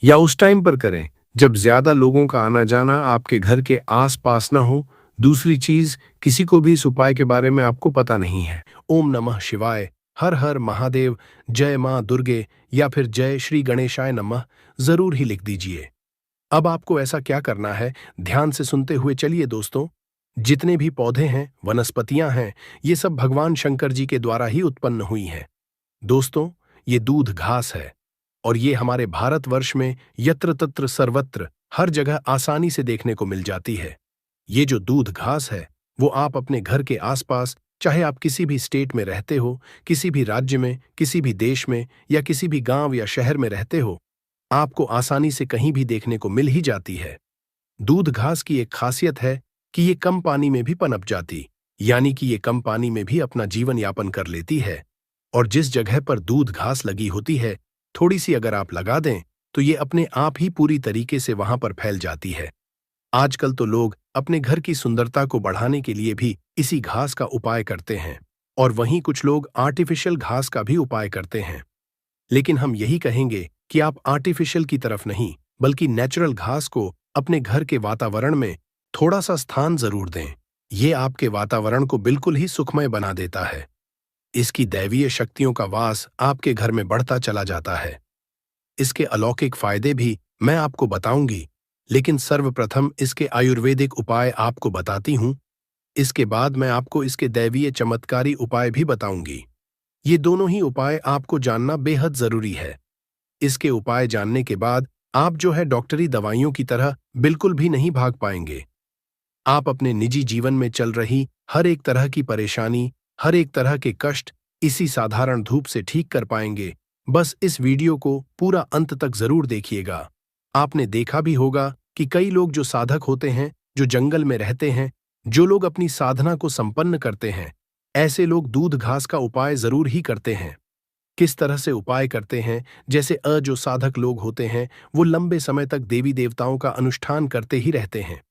या उस टाइम पर करें जब ज्यादा लोगों का आना जाना आपके घर के आसपास ना हो। दूसरी चीज, किसी को भी इस उपाय के बारे में आपको पता नहीं है। ओम नमः शिवाय, हर हर महादेव, जय मां दुर्गे, या फिर जय श्री गणेशाय नमः जरूर ही लिख दीजिए। अब आपको ऐसा क्या करना है, ध्यान से सुनते हुए चलिए दोस्तों। जितने भी पौधे हैं, वनस्पतियां हैं, ये सब भगवान शंकर जी के द्वारा ही उत्पन्न हुई हैं। दोस्तों, ये दूध घास है और ये हमारे भारतवर्ष में यत्र तत्र सर्वत्र हर जगह आसानी से देखने को मिल जाती है। ये जो दूध घास है वो आप अपने घर के आसपास, चाहे आप किसी भी स्टेट में रहते हो, किसी भी राज्य में, किसी भी देश में, या किसी भी गांव या शहर में रहते हो, आपको आसानी से कहीं भी देखने को मिल ही जाती है। दूध घास की एक खासियत है कि ये कम पानी में भी पनप जाती, यानी कि ये कम पानी में भी अपना जीवन यापन कर लेती है। और जिस जगह पर दूध घास लगी होती है, थोड़ी सी अगर आप लगा दें तो ये अपने आप ही पूरी तरीके से वहां पर फैल जाती है। आजकल तो लोग अपने घर की सुंदरता को बढ़ाने के लिए भी इसी घास का उपाय करते हैं, और वहीं कुछ लोग आर्टिफिशियल घास का भी उपाय करते हैं। लेकिन हम यही कहेंगे कि आप आर्टिफिशियल की तरफ नहीं, बल्कि नेचुरल घास को अपने घर के वातावरण में थोड़ा सा स्थान जरूर दें। ये आपके वातावरण को बिल्कुल ही सुखमय बना देता है। इसकी दैवीय शक्तियों का वास आपके घर में बढ़ता चला जाता है। इसके अलौकिक फायदे भी मैं आपको बताऊंगी, लेकिन सर्वप्रथम इसके आयुर्वेदिक उपाय आपको बताती हूँ। इसके बाद मैं आपको इसके दैवीय चमत्कारी उपाय भी बताऊंगी। ये दोनों ही उपाय आपको जानना बेहद जरूरी है। इसके उपाय जानने के बाद आप जो है डॉक्टरी दवाइयों की तरह बिल्कुल भी नहीं भाग पाएंगे। आप अपने निजी जीवन में चल रही हर एक तरह की परेशानी, हर एक तरह के कष्ट इसी साधारण धूप से ठीक कर पाएंगे। बस इस वीडियो को पूरा अंत तक जरूर देखिएगा। आपने देखा भी होगा कि कई लोग जो साधक होते हैं, जो जंगल में रहते हैं, जो लोग अपनी साधना को संपन्न करते हैं, ऐसे लोग दूध घास का उपाय जरूर ही करते हैं। किस तरह से उपाय करते हैं? जैसे जो साधक लोग होते हैं, वो लंबे समय तक देवी देवताओं का अनुष्ठान करते ही रहते हैं,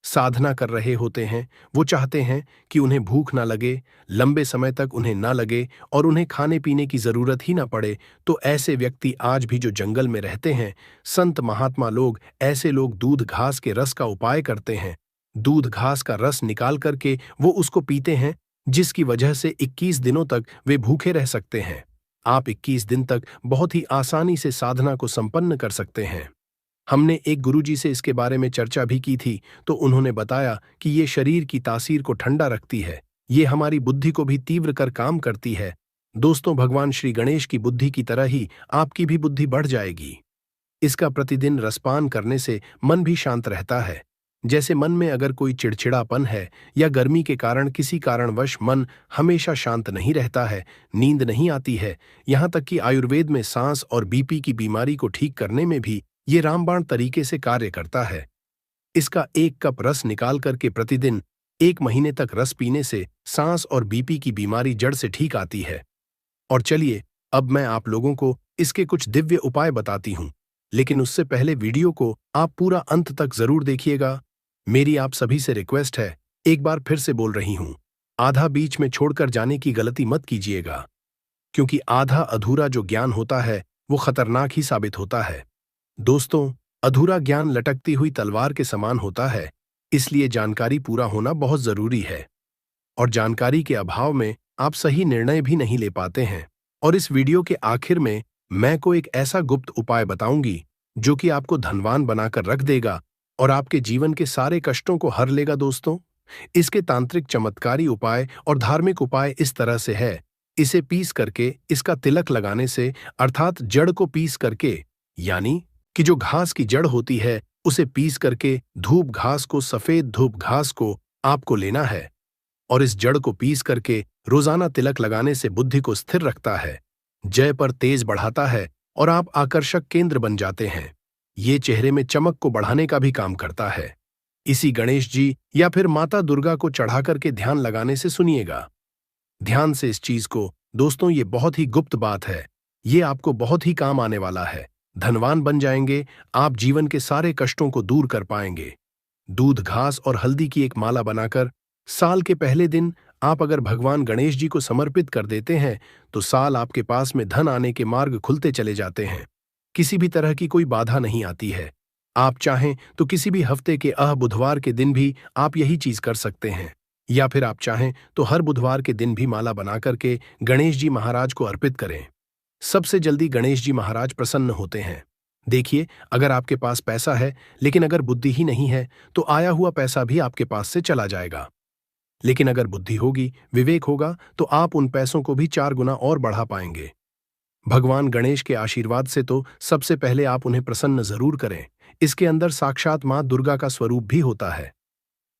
साधना कर रहे होते हैं। वो चाहते हैं कि उन्हें भूख ना लगे, लंबे समय तक उन्हें ना लगे और उन्हें खाने पीने की जरूरत ही ना पड़े। तो ऐसे व्यक्ति आज भी जो जंगल में रहते हैं, संत महात्मा लोग, ऐसे लोग दूध घास के रस का उपाय करते हैं। दूध घास का रस निकाल करके वो उसको पीते हैं, जिसकी वजह से 21 दिनों तक वे भूखे रह सकते हैं। आप 21 दिन तक बहुत ही आसानी से साधना को संपन्न कर सकते हैं। हमने एक गुरुजी से इसके बारे में चर्चा भी की थी, तो उन्होंने बताया कि ये शरीर की तासीर को ठंडा रखती है, ये हमारी बुद्धि को भी तीव्र कर काम करती है। दोस्तों, भगवान श्री गणेश की बुद्धि की तरह ही आपकी भी बुद्धि बढ़ जाएगी। इसका प्रतिदिन रसपान करने से मन भी शांत रहता है। जैसे मन में अगर कोई चिड़चिड़ापन है या गर्मी के कारण किसी कारणवश मन हमेशा शांत नहीं रहता है, नींद नहीं आती है, यहाँ तक कि आयुर्वेद में सांस और बीपी की बीमारी को ठीक करने में भी ये रामबाण तरीके से कार्य करता है। इसका 1 कप रस निकाल करके प्रतिदिन 1 महीने तक रस पीने से सांस और बीपी की बीमारी जड़ से ठीक आती है। और चलिए, अब मैं आप लोगों को इसके कुछ दिव्य उपाय बताती हूँ, लेकिन उससे पहले वीडियो को आप पूरा अंत तक जरूर देखिएगा। मेरी आप सभी से रिक्वेस्ट है, एक बार फिर से बोल रही हूँ, आधा बीच में छोड़कर जाने की गलती मत कीजिएगा, क्योंकि आधा अधूरा जो ज्ञान होता है वो खतरनाक ही साबित होता है। दोस्तों, अधूरा ज्ञान लटकती हुई तलवार के समान होता है, इसलिए जानकारी पूरा होना बहुत जरूरी है। और जानकारी के अभाव में आप सही निर्णय भी नहीं ले पाते हैं। और इस वीडियो के आखिर में मैं को एक ऐसा गुप्त उपाय बताऊंगी जो कि आपको धनवान बनाकर रख देगा और आपके जीवन के सारे कष्टों को हर लेगा। दोस्तों, इसके तांत्रिक चमत्कारी उपाय और धार्मिक उपाय इस तरह से है। इसे पीस करके इसका तिलक लगाने से, अर्थात जड़ को पीस करके, यानी कि जो घास की जड़ होती है उसे पीस करके धूप घास को, सफेद धूप घास को आपको लेना है और इस जड़ को पीस करके रोजाना तिलक लगाने से बुद्धि को स्थिर रखता है, जय पर तेज बढ़ाता है और आप आकर्षक केंद्र बन जाते हैं। ये चेहरे में चमक को बढ़ाने का भी काम करता है। इसी गणेश जी या फिर माता दुर्गा को चढ़ा करके ध्यान लगाने से सुनिएगा ध्यान से इस चीज को। दोस्तों, ये बहुत ही गुप्त बात है, ये आपको बहुत ही काम आने वाला है। धनवान बन जाएंगे, आप जीवन के सारे कष्टों को दूर कर पाएंगे। दूध घास और हल्दी की एक माला बनाकर साल के पहले दिन आप अगर भगवान गणेश जी को समर्पित कर देते हैं तो साल आपके पास में धन आने के मार्ग खुलते चले जाते हैं। किसी भी तरह की कोई बाधा नहीं आती है। आप चाहें तो किसी भी हफ्ते के बुधवार के दिन भी आप यही चीज कर सकते हैं, या फिर आप चाहें तो हर बुधवार के दिन भी माला बना करके गणेश जी महाराज को अर्पित करें। सबसे जल्दी गणेश जी महाराज प्रसन्न होते हैं। देखिए, अगर आपके पास पैसा है लेकिन अगर बुद्धि ही नहीं है तो आया हुआ पैसा भी आपके पास से चला जाएगा। लेकिन अगर बुद्धि होगी, विवेक होगा, तो आप उन पैसों को भी 4 गुना और बढ़ा पाएंगे। भगवान गणेश के आशीर्वाद से तो सबसे पहले आप उन्हें प्रसन्न जरूर करें। इसके अंदर साक्षात मां दुर्गा का स्वरूप भी होता है।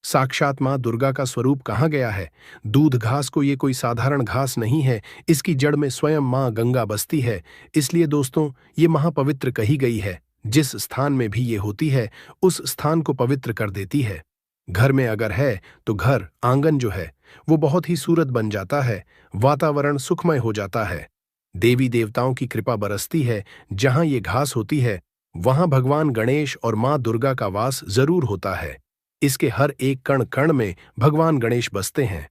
साक्षात मां दुर्गा का स्वरूप कहाँ गया है? दूध घास को ये कोई साधारण घास नहीं है, इसकी जड़ में स्वयं मां गंगा बसती है। इसलिए दोस्तों, ये महापवित्र कही गई है। जिस स्थान में भी ये होती है उस स्थान को पवित्र कर देती है। घर में अगर है तो घर आंगन जो है वो बहुत ही सूरत बन जाता है, वातावरण सुखमय हो जाता है। देवी देवताओं की कृपा बरसती है। जहां ये घास होती है वहां भगवान गणेश और मां दुर्गा का वास जरूर होता है। इसके हर एक कण कण में भगवान गणेश बसते हैं।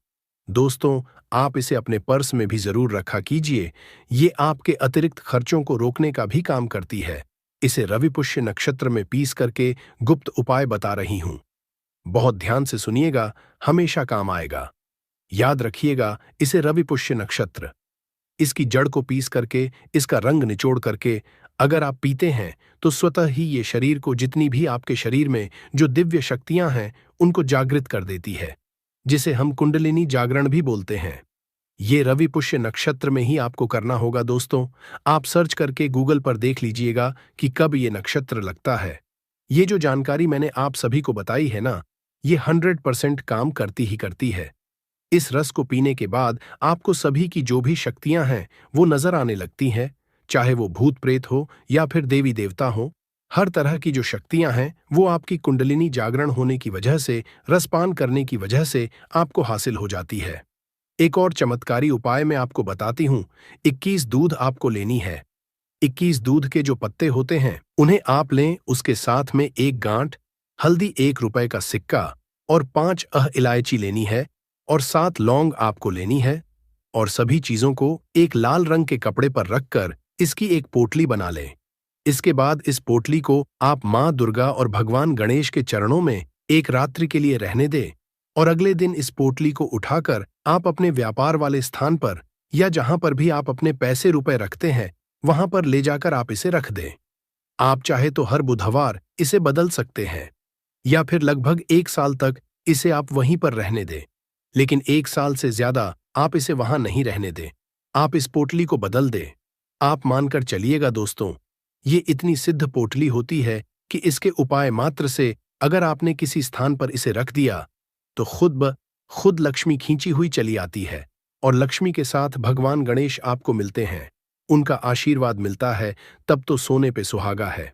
दोस्तों, आप इसे अपने पर्स में भी जरूर रखा कीजिए। ये आपके अतिरिक्त खर्चों को रोकने का भी काम करती है। इसे रवि पुष्य नक्षत्र में पीस करके गुप्त उपाय बता रही हूं। बहुत ध्यान से सुनिएगा, हमेशा काम आएगा। याद रखिएगा, इसे रवि पुष्य नक्षत्र। इसकी जड़ को पीस करके, इसका रंग निचोड़ करके अगर आप पीते हैं तो स्वतः ही ये शरीर को, जितनी भी आपके शरीर में जो दिव्य शक्तियां हैं, उनको जागृत कर देती है, जिसे हम कुंडलिनी जागरण भी बोलते हैं। ये रवि पुष्य नक्षत्र में ही आपको करना होगा दोस्तों। आप सर्च करके गूगल पर देख लीजिएगा कि कब ये नक्षत्र लगता है। ये जो जानकारी मैंने आप सभी को बताई है ना, ये 100% काम करती ही करती है। इस रस को पीने के बाद आपको सभी की जो भी शक्तियां हैं वो नजर आने लगती हैं, चाहे वो भूत प्रेत हो या फिर देवी देवता हो। हर तरह की जो शक्तियां हैं वो आपकी कुंडलिनी जागरण होने की वजह से, रसपान करने की वजह से आपको हासिल हो जाती है। एक और चमत्कारी उपाय मैं आपको बताती हूँ। 21 दूध आपको लेनी है। 21 दूध के जो पत्ते होते हैं उन्हें आप लें, उसके साथ में 1 गांठ हल्दी, 1 रुपए का सिक्का और 5 इलायची लेनी है और 7 लौंग आपको लेनी है। और सभी चीजों को एक लाल रंग के कपड़े पर रखकर इसकी एक पोटली बना लें। इसके बाद इस पोटली को आप माँ दुर्गा और भगवान गणेश के चरणों में एक रात्रि के लिए रहने दें और अगले दिन इस पोटली को उठाकर आप अपने व्यापार वाले स्थान पर या जहां पर भी आप अपने पैसे रुपए रखते हैं वहां पर ले जाकर आप इसे रख दें। आप चाहे तो हर बुधवार इसे बदल सकते हैं या फिर लगभग 1 साल तक इसे आप वहीं पर रहने दें, लेकिन 1 साल से ज्यादा आप इसे वहां नहीं रहने दें। आप इस पोटली को बदल दें। आप मानकर चलिएगा दोस्तों, ये इतनी सिद्ध पोटली होती है कि इसके उपाय मात्र से अगर आपने किसी स्थान पर इसे रख दिया तो खुद लक्ष्मी खींची हुई चली आती है और लक्ष्मी के साथ भगवान गणेश आपको मिलते हैं, उनका आशीर्वाद मिलता है, तब तो सोने पे सुहागा है।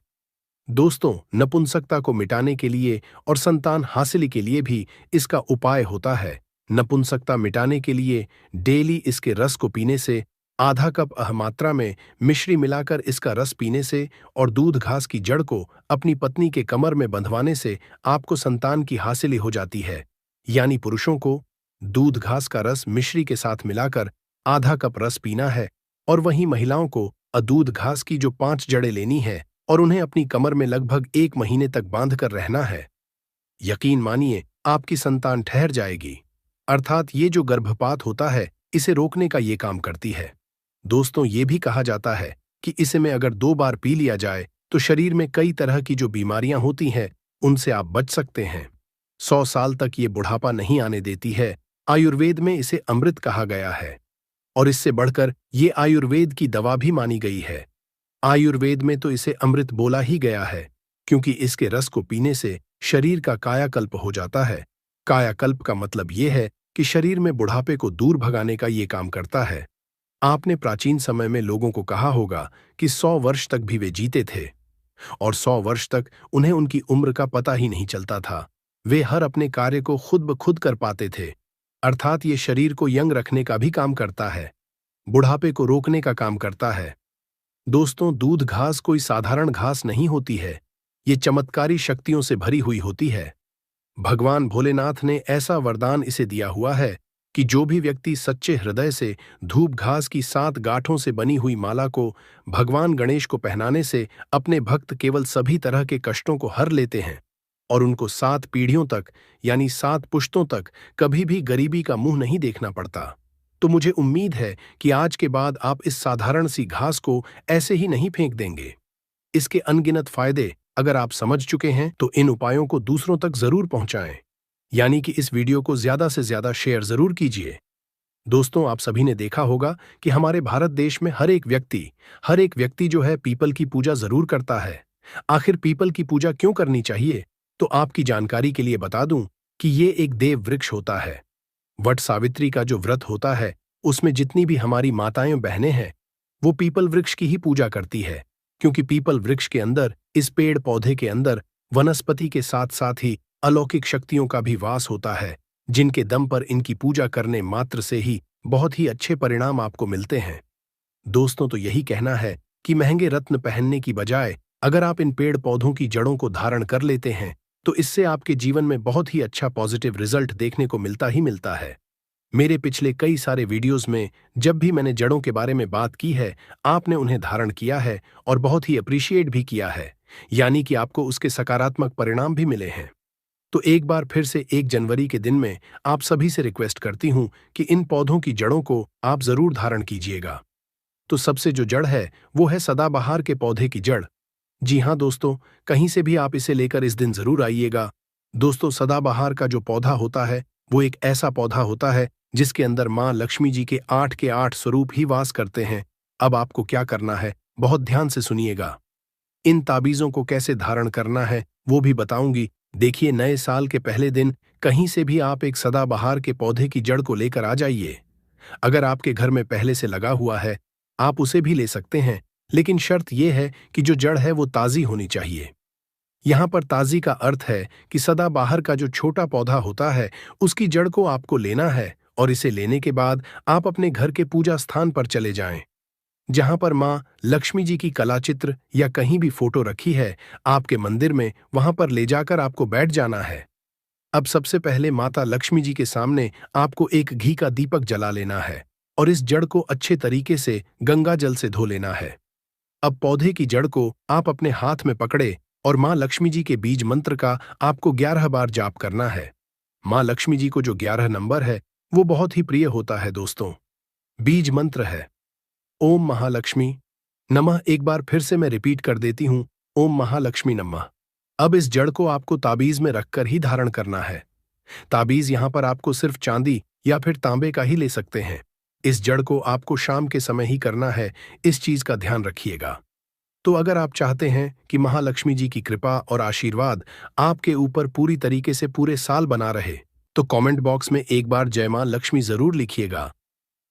दोस्तों, नपुंसकता को मिटाने के लिए और संतान हासिल के लिए भी इसका उपाय होता है। नपुंसकता मिटाने के लिए डेली इसके रस को पीने से, आधा कप मात्रा में मिश्री मिलाकर इसका रस पीने से और दूध घास की जड़ को अपनी पत्नी के कमर में बंधवाने से आपको संतान की हासिल हो जाती है। यानी पुरुषों को दूध घास का रस मिश्री के साथ मिलाकर आधा कप रस पीना है और वहीं महिलाओं को दूध घास की जो 5 जड़ें लेनी है और उन्हें अपनी कमर में लगभग 1 महीने तक बांधकर रहना है। यकीन मानिए, आपकी संतान ठहर जाएगी। अर्थात ये जो गर्भपात होता है इसे रोकने का ये काम करती है। दोस्तों, ये भी कहा जाता है कि इसे में अगर 2 बार पी लिया जाए तो शरीर में कई तरह की जो बीमारियां होती हैं उनसे आप बच सकते हैं। 100 साल तक ये बुढ़ापा नहीं आने देती है। आयुर्वेद में इसे अमृत कहा गया है और इससे बढ़कर ये आयुर्वेद की दवा भी मानी गई है। आयुर्वेद में तो इसे अमृत बोला ही गया है क्योंकि इसके रस को पीने से शरीर का कायाकल्प हो जाता है। कायाकल्प का मतलब ये है कि शरीर में बुढ़ापे को दूर भगाने का ये काम करता है। आपने प्राचीन समय में लोगों को कहा होगा कि 100 वर्ष तक भी वे जीते थे और 100 वर्ष तक उन्हें उनकी उम्र का पता ही नहीं चलता था। वे हर अपने कार्य को खुद ब खुद कर पाते थे। अर्थात ये शरीर को यंग रखने का भी काम करता है, बुढ़ापे को रोकने का काम करता है। दोस्तों, दूध घास कोई साधारण घास नहीं होती है, ये चमत्कारी शक्तियों से भरी हुई होती है। भगवान भोलेनाथ ने ऐसा वरदान इसे दिया हुआ है कि जो भी व्यक्ति सच्चे हृदय से धूप घास की 7 गांठों से बनी हुई माला को भगवान गणेश को पहनाने से अपने भक्त केवल सभी तरह के कष्टों को हर लेते हैं और उनको 7 पीढ़ियों तक यानी 7 पुश्तों तक कभी भी गरीबी का मुंह नहीं देखना पड़ता। तो मुझे उम्मीद है कि आज के बाद आप इस साधारण सी घास को ऐसे ही नहीं फेंक देंगे। इसके अनगिनत फायदे अगर आप समझ चुके हैं तो इन उपायों को दूसरों तक जरूर पहुंचाएं, यानी कि इस वीडियो को ज्यादा से ज्यादा शेयर जरूर कीजिए। दोस्तों, आप सभी ने देखा होगा कि हमारे भारत देश में हर एक व्यक्ति जो है पीपल की पूजा जरूर करता है। आखिर पीपल की पूजा क्यों करनी चाहिए? तो आपकी जानकारी के लिए बता दूं कि ये एक देव वृक्ष होता है। वट सावित्री का जो व्रत होता है उसमें जितनी भी हमारी माताएं बहनें हैं वो पीपल वृक्ष की ही पूजा करती है, क्योंकि पीपल वृक्ष के अंदर, इस पेड़ पौधे के अंदर वनस्पति के साथ साथ ही अलौकिक शक्तियों का भी वास होता है, जिनके दम पर इनकी पूजा करने मात्र से ही बहुत ही अच्छे परिणाम आपको मिलते हैं। दोस्तों, तो यही कहना है कि महंगे रत्न पहनने की बजाय अगर आप इन पेड़ पौधों की जड़ों को धारण कर लेते हैं तो इससे आपके जीवन में बहुत ही अच्छा पॉजिटिव रिजल्ट देखने को मिलता ही मिलता है। मेरे पिछले कई सारे वीडियोस में जब भी मैंने जड़ों के बारे में बात की है, आपने उन्हें धारण किया है और बहुत ही अप्रिशिएट भी किया है, यानी कि आपको उसके सकारात्मक परिणाम भी मिले हैं। तो एक बार फिर से 1 जनवरी के दिन में आप सभी से रिक्वेस्ट करती हूं कि इन पौधों की जड़ों को आप जरूर धारण कीजिएगा। तो सबसे जो जड़ है वो है सदाबहार के पौधे की जड़। जी हाँ दोस्तों, कहीं से भी आप इसे लेकर इस दिन जरूर आइएगा। दोस्तों, सदाबहार का जो पौधा होता है वो एक ऐसा पौधा होता है जिसके अंदर माँ लक्ष्मी जी के 8 स्वरूप ही वास करते हैं। अब आपको क्या करना है, बहुत ध्यान से सुनिएगा। इन ताबीजों को कैसे धारण करना है वो भी बताऊंगी। देखिए, नए साल के पहले दिन कहीं से भी आप एक सदाबहार के पौधे की जड़ को लेकर आ जाइए। अगर आपके घर में पहले से लगा हुआ है आप उसे भी ले सकते हैं, लेकिन शर्त यह है कि जो जड़ है वो ताजी होनी चाहिए। यहां पर ताजी का अर्थ है कि सदाबहार का जो छोटा पौधा होता है उसकी जड़ को आपको लेना है और इसे लेने के बाद आप अपने घर के पूजा स्थान पर चले जाएं। जहां पर मां लक्ष्मी जी की कलाचित्र या कहीं भी फोटो रखी है आपके मंदिर में, वहां पर ले जाकर आपको बैठ जाना है। अब सबसे पहले माता लक्ष्मी जी के सामने आपको एक घी का दीपक जला लेना है और इस जड़ को अच्छे तरीके से गंगा जल से धो लेना है। अब पौधे की जड़ को आप अपने हाथ में पकड़े और मां लक्ष्मी जी के बीज मंत्र का आपको 11 बार जाप करना है। मां लक्ष्मी जी को जो 11 नंबर है वो बहुत ही प्रिय होता है दोस्तों। बीज मंत्र है ओम महालक्ष्मी नमः। एक बार फिर से मैं रिपीट कर देती हूं, ओम महालक्ष्मी नमः। अब इस जड़ को आपको ताबीज में रखकर ही धारण करना है। ताबीज यहां पर आपको सिर्फ चांदी या फिर तांबे का ही ले सकते हैं। इस जड़ को आपको शाम के समय ही करना है, इस चीज का ध्यान रखिएगा। तो अगर आप चाहते हैं कि महालक्ष्मी जी की कृपा और आशीर्वाद आपके ऊपर पूरी तरीके से पूरे साल बना रहे, तो कमेंट बॉक्स में एक बार जय मां लक्ष्मी जरूर लिखिएगा।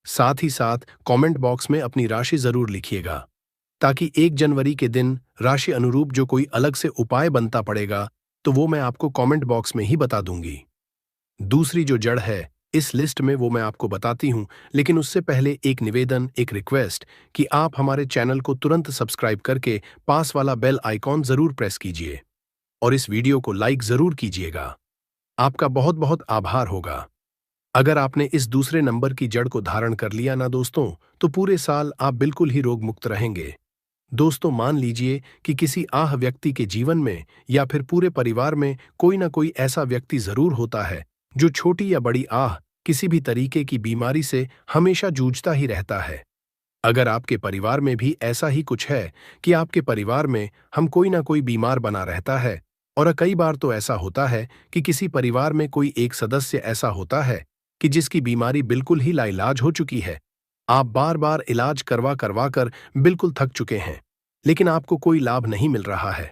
साथ ही साथ कमेंट बॉक्स में अपनी राशि जरूर लिखिएगा, ताकि 1 जनवरी के दिन राशि अनुरूप जो कोई अलग से उपाय बनता पड़ेगा तो वो मैं आपको कमेंट बॉक्स में ही बता दूंगी। दूसरी जो जड़ है इस लिस्ट में वो मैं आपको बताती हूं, लेकिन उससे पहले एक निवेदन, एक रिक्वेस्ट कि आप हमारे चैनल को तुरंत सब्सक्राइब करके पास वाला बेल आइकॉन जरूर प्रेस कीजिए और इस वीडियो को लाइक जरूर कीजिएगा। आपका बहुत बहुत आभार होगा। अगर आपने इस दूसरे नंबर की जड़ को धारण कर लिया ना दोस्तों, तो पूरे साल आप बिल्कुल ही रोग मुक्त रहेंगे। दोस्तों, मान लीजिए कि किसी आह व्यक्ति के जीवन में या फिर पूरे परिवार में कोई ना कोई ऐसा व्यक्ति जरूर होता है जो छोटी या बड़ी आह किसी भी तरीके की बीमारी से हमेशा जूझता ही रहता है। अगर आपके परिवार में भी ऐसा ही कुछ है कि आपके परिवार में हम कोई ना कोई बीमार बना रहता है, और कई बार तो ऐसा होता है कि किसी परिवार में कोई एक सदस्य ऐसा होता है कि जिसकी बीमारी बिल्कुल ही लाइलाज हो चुकी है। आप बार बार इलाज करवा करवा कर बिल्कुल थक चुके हैं, लेकिन आपको कोई लाभ नहीं मिल रहा है।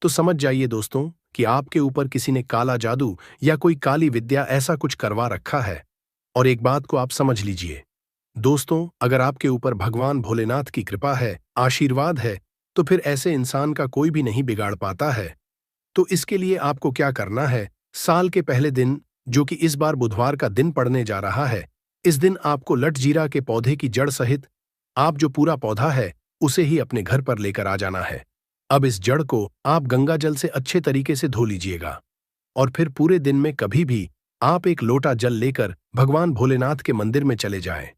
तो समझ जाइए दोस्तों कि आपके ऊपर किसी ने काला जादू या कोई काली विद्या ऐसा कुछ करवा रखा है। और एक बात को आप समझ लीजिए दोस्तों, अगर आपके ऊपर भगवान भोलेनाथ की कृपा है, आशीर्वाद है, तो फिर ऐसे इंसान का कोई भी नहीं बिगाड़ पाता है। तो इसके लिए आपको क्या करना है, साल के पहले दिन, जो कि इस बार बुधवार का दिन पड़ने जा रहा है, इस दिन आपको लटजीरा के पौधे की जड़ सहित आप जो पूरा पौधा है उसे ही अपने घर पर लेकर आ जाना है। अब इस जड़ को आप गंगा जल से अच्छे तरीके से धो लीजिएगा और फिर पूरे दिन में कभी भी आप एक लोटा जल लेकर भगवान भोलेनाथ के मंदिर में चले जाएं।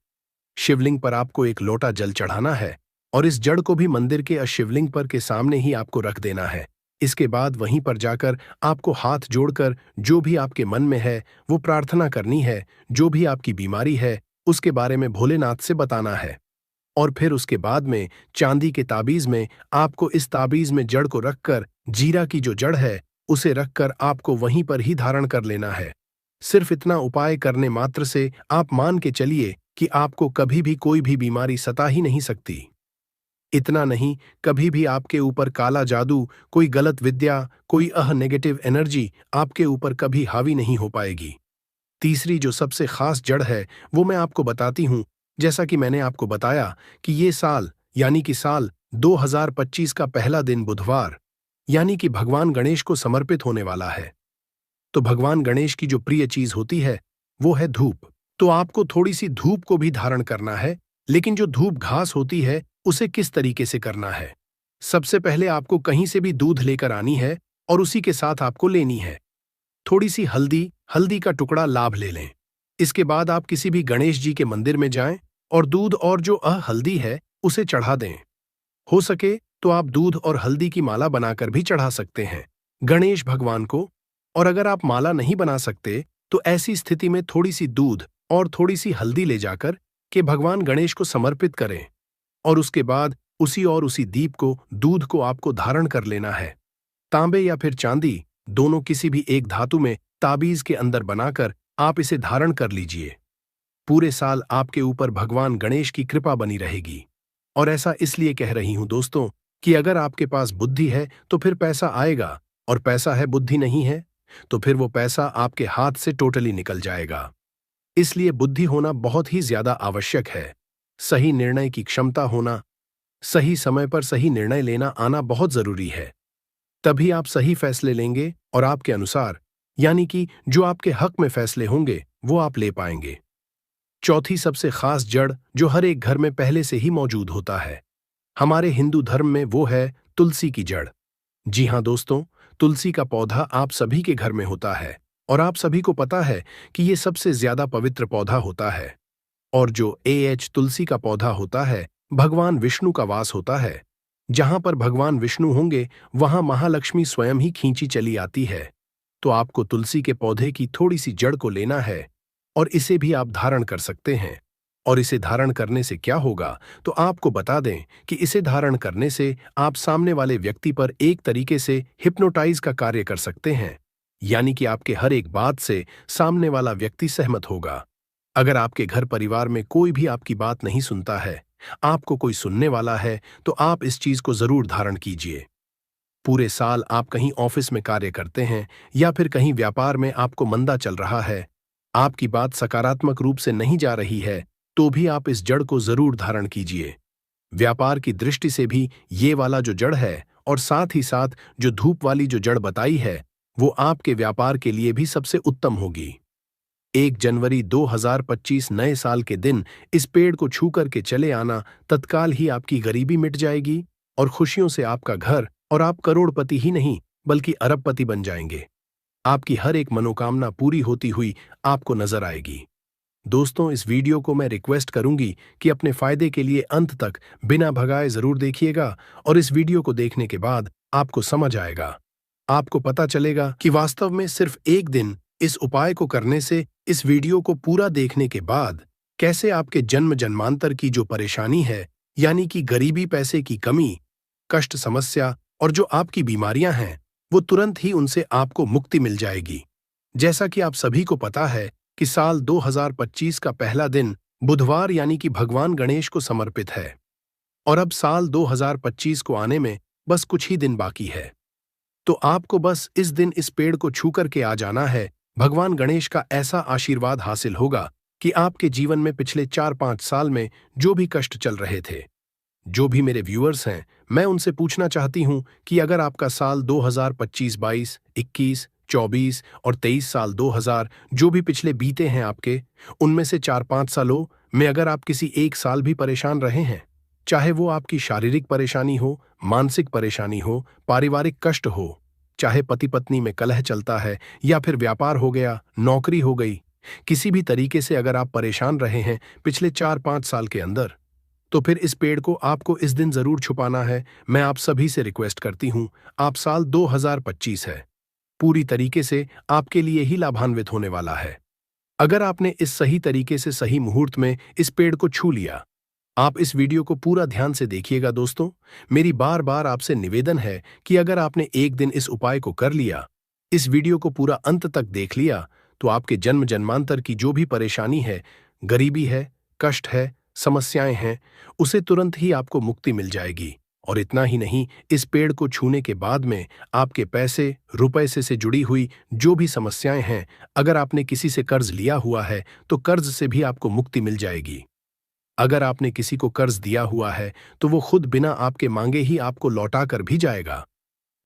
शिवलिंग पर आपको एक लोटा जल चढ़ाना है और इस जड़ को भी मंदिर के शिवलिंग पर के सामने ही आपको रख देना है। इसके बाद वहीं पर जाकर आपको हाथ जोड़कर जो भी आपके मन में है वो प्रार्थना करनी है। जो भी आपकी बीमारी है उसके बारे में भोलेनाथ से बताना है और फिर उसके बाद में चांदी के ताबीज में आपको इस ताबीज में जड़ को रखकर जीरा की जो जड़ है उसे रखकर आपको वहीं पर ही धारण कर लेना है। सिर्फ इतना उपाय करने मात्र से आप मान के चलिए कि आपको कभी भी कोई भी बीमारी सता ही नहीं सकती। इतना नहीं, कभी भी आपके ऊपर काला जादू, कोई गलत विद्या, कोई नेगेटिव एनर्जी आपके ऊपर कभी हावी नहीं हो पाएगी। तीसरी जो सबसे खास जड़ है वो मैं आपको बताती हूं। जैसा कि मैंने आपको बताया कि ये साल यानी कि साल 2025 का पहला दिन बुधवार यानी कि भगवान गणेश को समर्पित होने वाला है। तो भगवान गणेश की जो प्रिय चीज होती है वो है धूप। तो आपको थोड़ी सी धूप को भी धारण करना है, लेकिन जो धूप घास होती है उसे किस तरीके से करना है। सबसे पहले आपको कहीं से भी दूध लेकर आनी है और उसी के साथ आपको लेनी है थोड़ी सी हल्दी का टुकड़ा लाभ ले लें। इसके बाद आप किसी भी गणेश जी के मंदिर में जाएं और दूध और जो हल्दी है उसे चढ़ा दें। हो सके तो आप दूध और हल्दी की माला बनाकर भी चढ़ा सकते हैं गणेश भगवान को। और अगर आप माला नहीं बना सकते तो ऐसी स्थिति में थोड़ी सी दूध और थोड़ी सी हल्दी ले जाकर के भगवान गणेश को समर्पित करें और उसके बाद उसी दीप को दूध को आपको धारण कर लेना है। तांबे या फिर चांदी दोनों किसी भी एक धातु में ताबीज के अंदर बनाकर आप इसे धारण कर लीजिए। पूरे साल आपके ऊपर भगवान गणेश की कृपा बनी रहेगी। और ऐसा इसलिए कह रही हूं दोस्तों कि अगर आपके पास बुद्धि है तो फिर पैसा आएगा, और पैसा है बुद्धि नहीं है तो फिर वो पैसा आपके हाथ से टोटली निकल जाएगा। इसलिए बुद्धि होना बहुत ही ज्यादा आवश्यक है। सही निर्णय की क्षमता होना, सही समय पर सही निर्णय लेना आना बहुत जरूरी है। तभी आप सही फैसले लेंगे और आपके अनुसार, यानी कि जो आपके हक में फैसले होंगे वो आप ले पाएंगे। चौथी सबसे खास जड़ जो हर एक घर में पहले से ही मौजूद होता है, हमारे हिंदू धर्म में वो है तुलसी की जड़। जी हां दोस्तों, तुलसी का पौधा आप सभी के घर में होता है और आप सभी को पता है कि ये सबसे ज्यादा पवित्र पौधा होता है। और जो तुलसी का पौधा होता है, भगवान विष्णु का वास होता है। जहां पर भगवान विष्णु होंगे वहां महालक्ष्मी स्वयं ही खींची चली आती है। तो आपको तुलसी के पौधे की थोड़ी सी जड़ को लेना है और इसे भी आप धारण कर सकते हैं। और इसे धारण करने से क्या होगा तो आपको बता दें कि इसे धारण करने से आप सामने वाले व्यक्ति पर एक तरीके से हिप्नोटाइज का कार्य कर सकते हैं, यानी कि आपके हर एक बात से सामने वाला व्यक्ति सहमत होगा। अगर आपके घर परिवार में कोई भी आपकी बात नहीं सुनता है, आपको कोई सुनने वाला है, तो आप इस चीज को जरूर धारण कीजिए। पूरे साल आप कहीं ऑफिस में कार्य करते हैं या फिर कहीं व्यापार में आपको मंदा चल रहा है, आपकी बात सकारात्मक रूप से नहीं जा रही है, तो भी आप इस जड़ को जरूर धारण कीजिए। व्यापार की दृष्टि से भी ये वाला जो जड़ है और साथ ही साथ जो धूप वाली जो जड़ बताई है वो आपके व्यापार के लिए भी सबसे उत्तम होगी। 1 जनवरी 2025 नए साल के दिन इस पेड़ को छू करके चले आना, तत्काल ही आपकी गरीबी मिट जाएगी और खुशियों से आपका घर और आप करोड़पति ही नहीं बल्कि अरबपति बन जाएंगे। आपकी हर एक मनोकामना पूरी होती हुई आपको नजर आएगी। दोस्तों, इस वीडियो को मैं रिक्वेस्ट करूंगी कि अपने फायदे के लिए अंत तक बिना भगाए जरूर देखिएगा और इस वीडियो को देखने के बाद आपको समझ आएगा, आपको पता चलेगा कि वास्तव में सिर्फ एक दिन इस उपाय को करने से, इस वीडियो को पूरा देखने के बाद कैसे आपके जन्म जन्मांतर की जो परेशानी है, यानी कि गरीबी, पैसे की कमी, कष्ट, समस्या और जो आपकी बीमारियां हैं, वो तुरंत ही उनसे आपको मुक्ति मिल जाएगी। जैसा कि आप सभी को पता है कि साल 2025 का पहला दिन बुधवार यानी कि भगवान गणेश को समर्पित है और अब साल 2025 को आने में बस कुछ ही दिन बाकी है। तो आपको बस इस दिन इस पेड़ को छू करके आ जाना है। भगवान गणेश का ऐसा आशीर्वाद हासिल होगा कि आपके जीवन में पिछले 4-5 साल में जो भी कष्ट चल रहे थे, जो भी मेरे व्यूअर्स हैं, मैं उनसे पूछना चाहती हूं कि अगर आपका साल 2025, 22, 21, 24 और 23 साल 2000 जो भी पिछले बीते हैं आपके, उनमें से 4-5 सालों में अगर आप किसी एक साल भी परेशान रहे हैं, चाहे वो आपकी शारीरिक परेशानी हो, मानसिक परेशानी हो, पारिवारिक कष्ट हो, चाहे पति पत्नी में कलह चलता है या फिर व्यापार हो गया, नौकरी हो गई, किसी भी तरीके से अगर आप परेशान रहे हैं पिछले 4-5 साल के अंदर, तो फिर इस पेड़ को आपको इस दिन जरूर छुपाना है। मैं आप सभी से रिक्वेस्ट करती हूं, आप साल 2025 है पूरी तरीके से आपके लिए ही लाभान्वित होने वाला है। अगर आपने इस सही तरीके से सही मुहूर्त में इस पेड़ को छू लिया, आप इस वीडियो को पूरा ध्यान से देखिएगा। दोस्तों, मेरी बार बार आपसे निवेदन है कि अगर आपने एक दिन इस उपाय को कर लिया, इस वीडियो को पूरा अंत तक देख लिया, तो आपके जन्म जन्मांतर की जो भी परेशानी है, गरीबी है, कष्ट है, समस्याएं हैं, उसे तुरंत ही आपको मुक्ति मिल जाएगी। और इतना ही नहीं, इस पेड़ को छूने के बाद में आपके पैसे, रुपए से जुड़ी हुई जो भी समस्याएं हैं, अगर आपने किसी से कर्ज लिया हुआ है तो कर्ज से भी आपको मुक्ति मिल जाएगी। अगर आपने किसी को कर्ज दिया हुआ है तो वो खुद बिना आपके मांगे ही आपको लौटा कर भी जाएगा।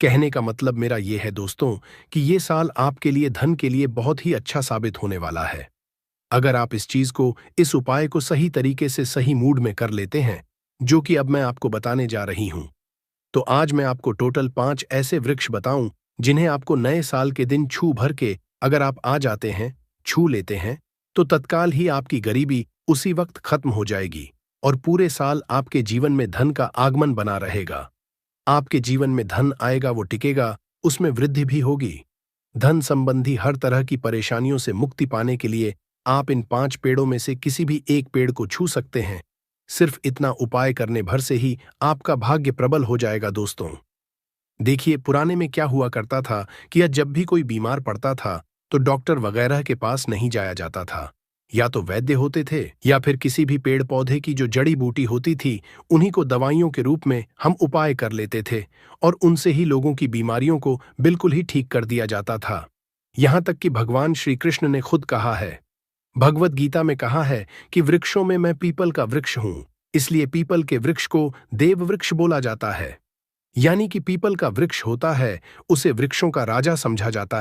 कहने का मतलब मेरा ये है दोस्तों कि ये साल आपके लिए धन के लिए बहुत ही अच्छा साबित होने वाला है। अगर आप इस चीज को, इस उपाय को सही तरीके से सही मूड में कर लेते हैं, जो कि अब मैं आपको बताने जा रही हूं, तो आज मैं आपको टोटल 5 ऐसे वृक्ष बताऊं जिन्हें आपको नए साल के दिन छू भर के अगर आप आ जाते हैं, छू लेते हैं, तो तत्काल ही आपकी गरीबी उसी वक्त खत्म हो जाएगी और पूरे साल आपके जीवन में धन का आगमन बना रहेगा। आपके जीवन में धन आएगा, वो टिकेगा, उसमें वृद्धि भी होगी। धन संबंधी हर तरह की परेशानियों से मुक्ति पाने के लिए आप इन 5 पेड़ों में से किसी भी एक पेड़ को छू सकते हैं। सिर्फ इतना उपाय करने भर से ही आपका भाग्य प्रबल हो जाएगा दोस्तों। देखिए, पुराने में क्या हुआ करता था कि जब भी कोई बीमार पड़ता था तो डॉक्टर वगैरह के पास नहीं जाया जाता था। या तो वैद्य होते थे या फिर किसी भी पेड़ पौधे की जो जड़ी बूटी होती थी उन्हीं को दवाइयों के रूप में हम उपाय कर लेते थे और उनसे ही लोगों की बीमारियों को बिल्कुल ही ठीक कर दिया जाता था। यहां तक कि भगवान श्री कृष्ण ने खुद कहा है, भगवत गीता में कहा है कि वृक्षों में मैं पीपल का वृक्ष हूं, इसलिए पीपल के वृक्ष को देव वृक्ष बोला जाता है। यानी कि पीपल का वृक्ष होता है उसे वृक्षों का राजा समझा जाता है।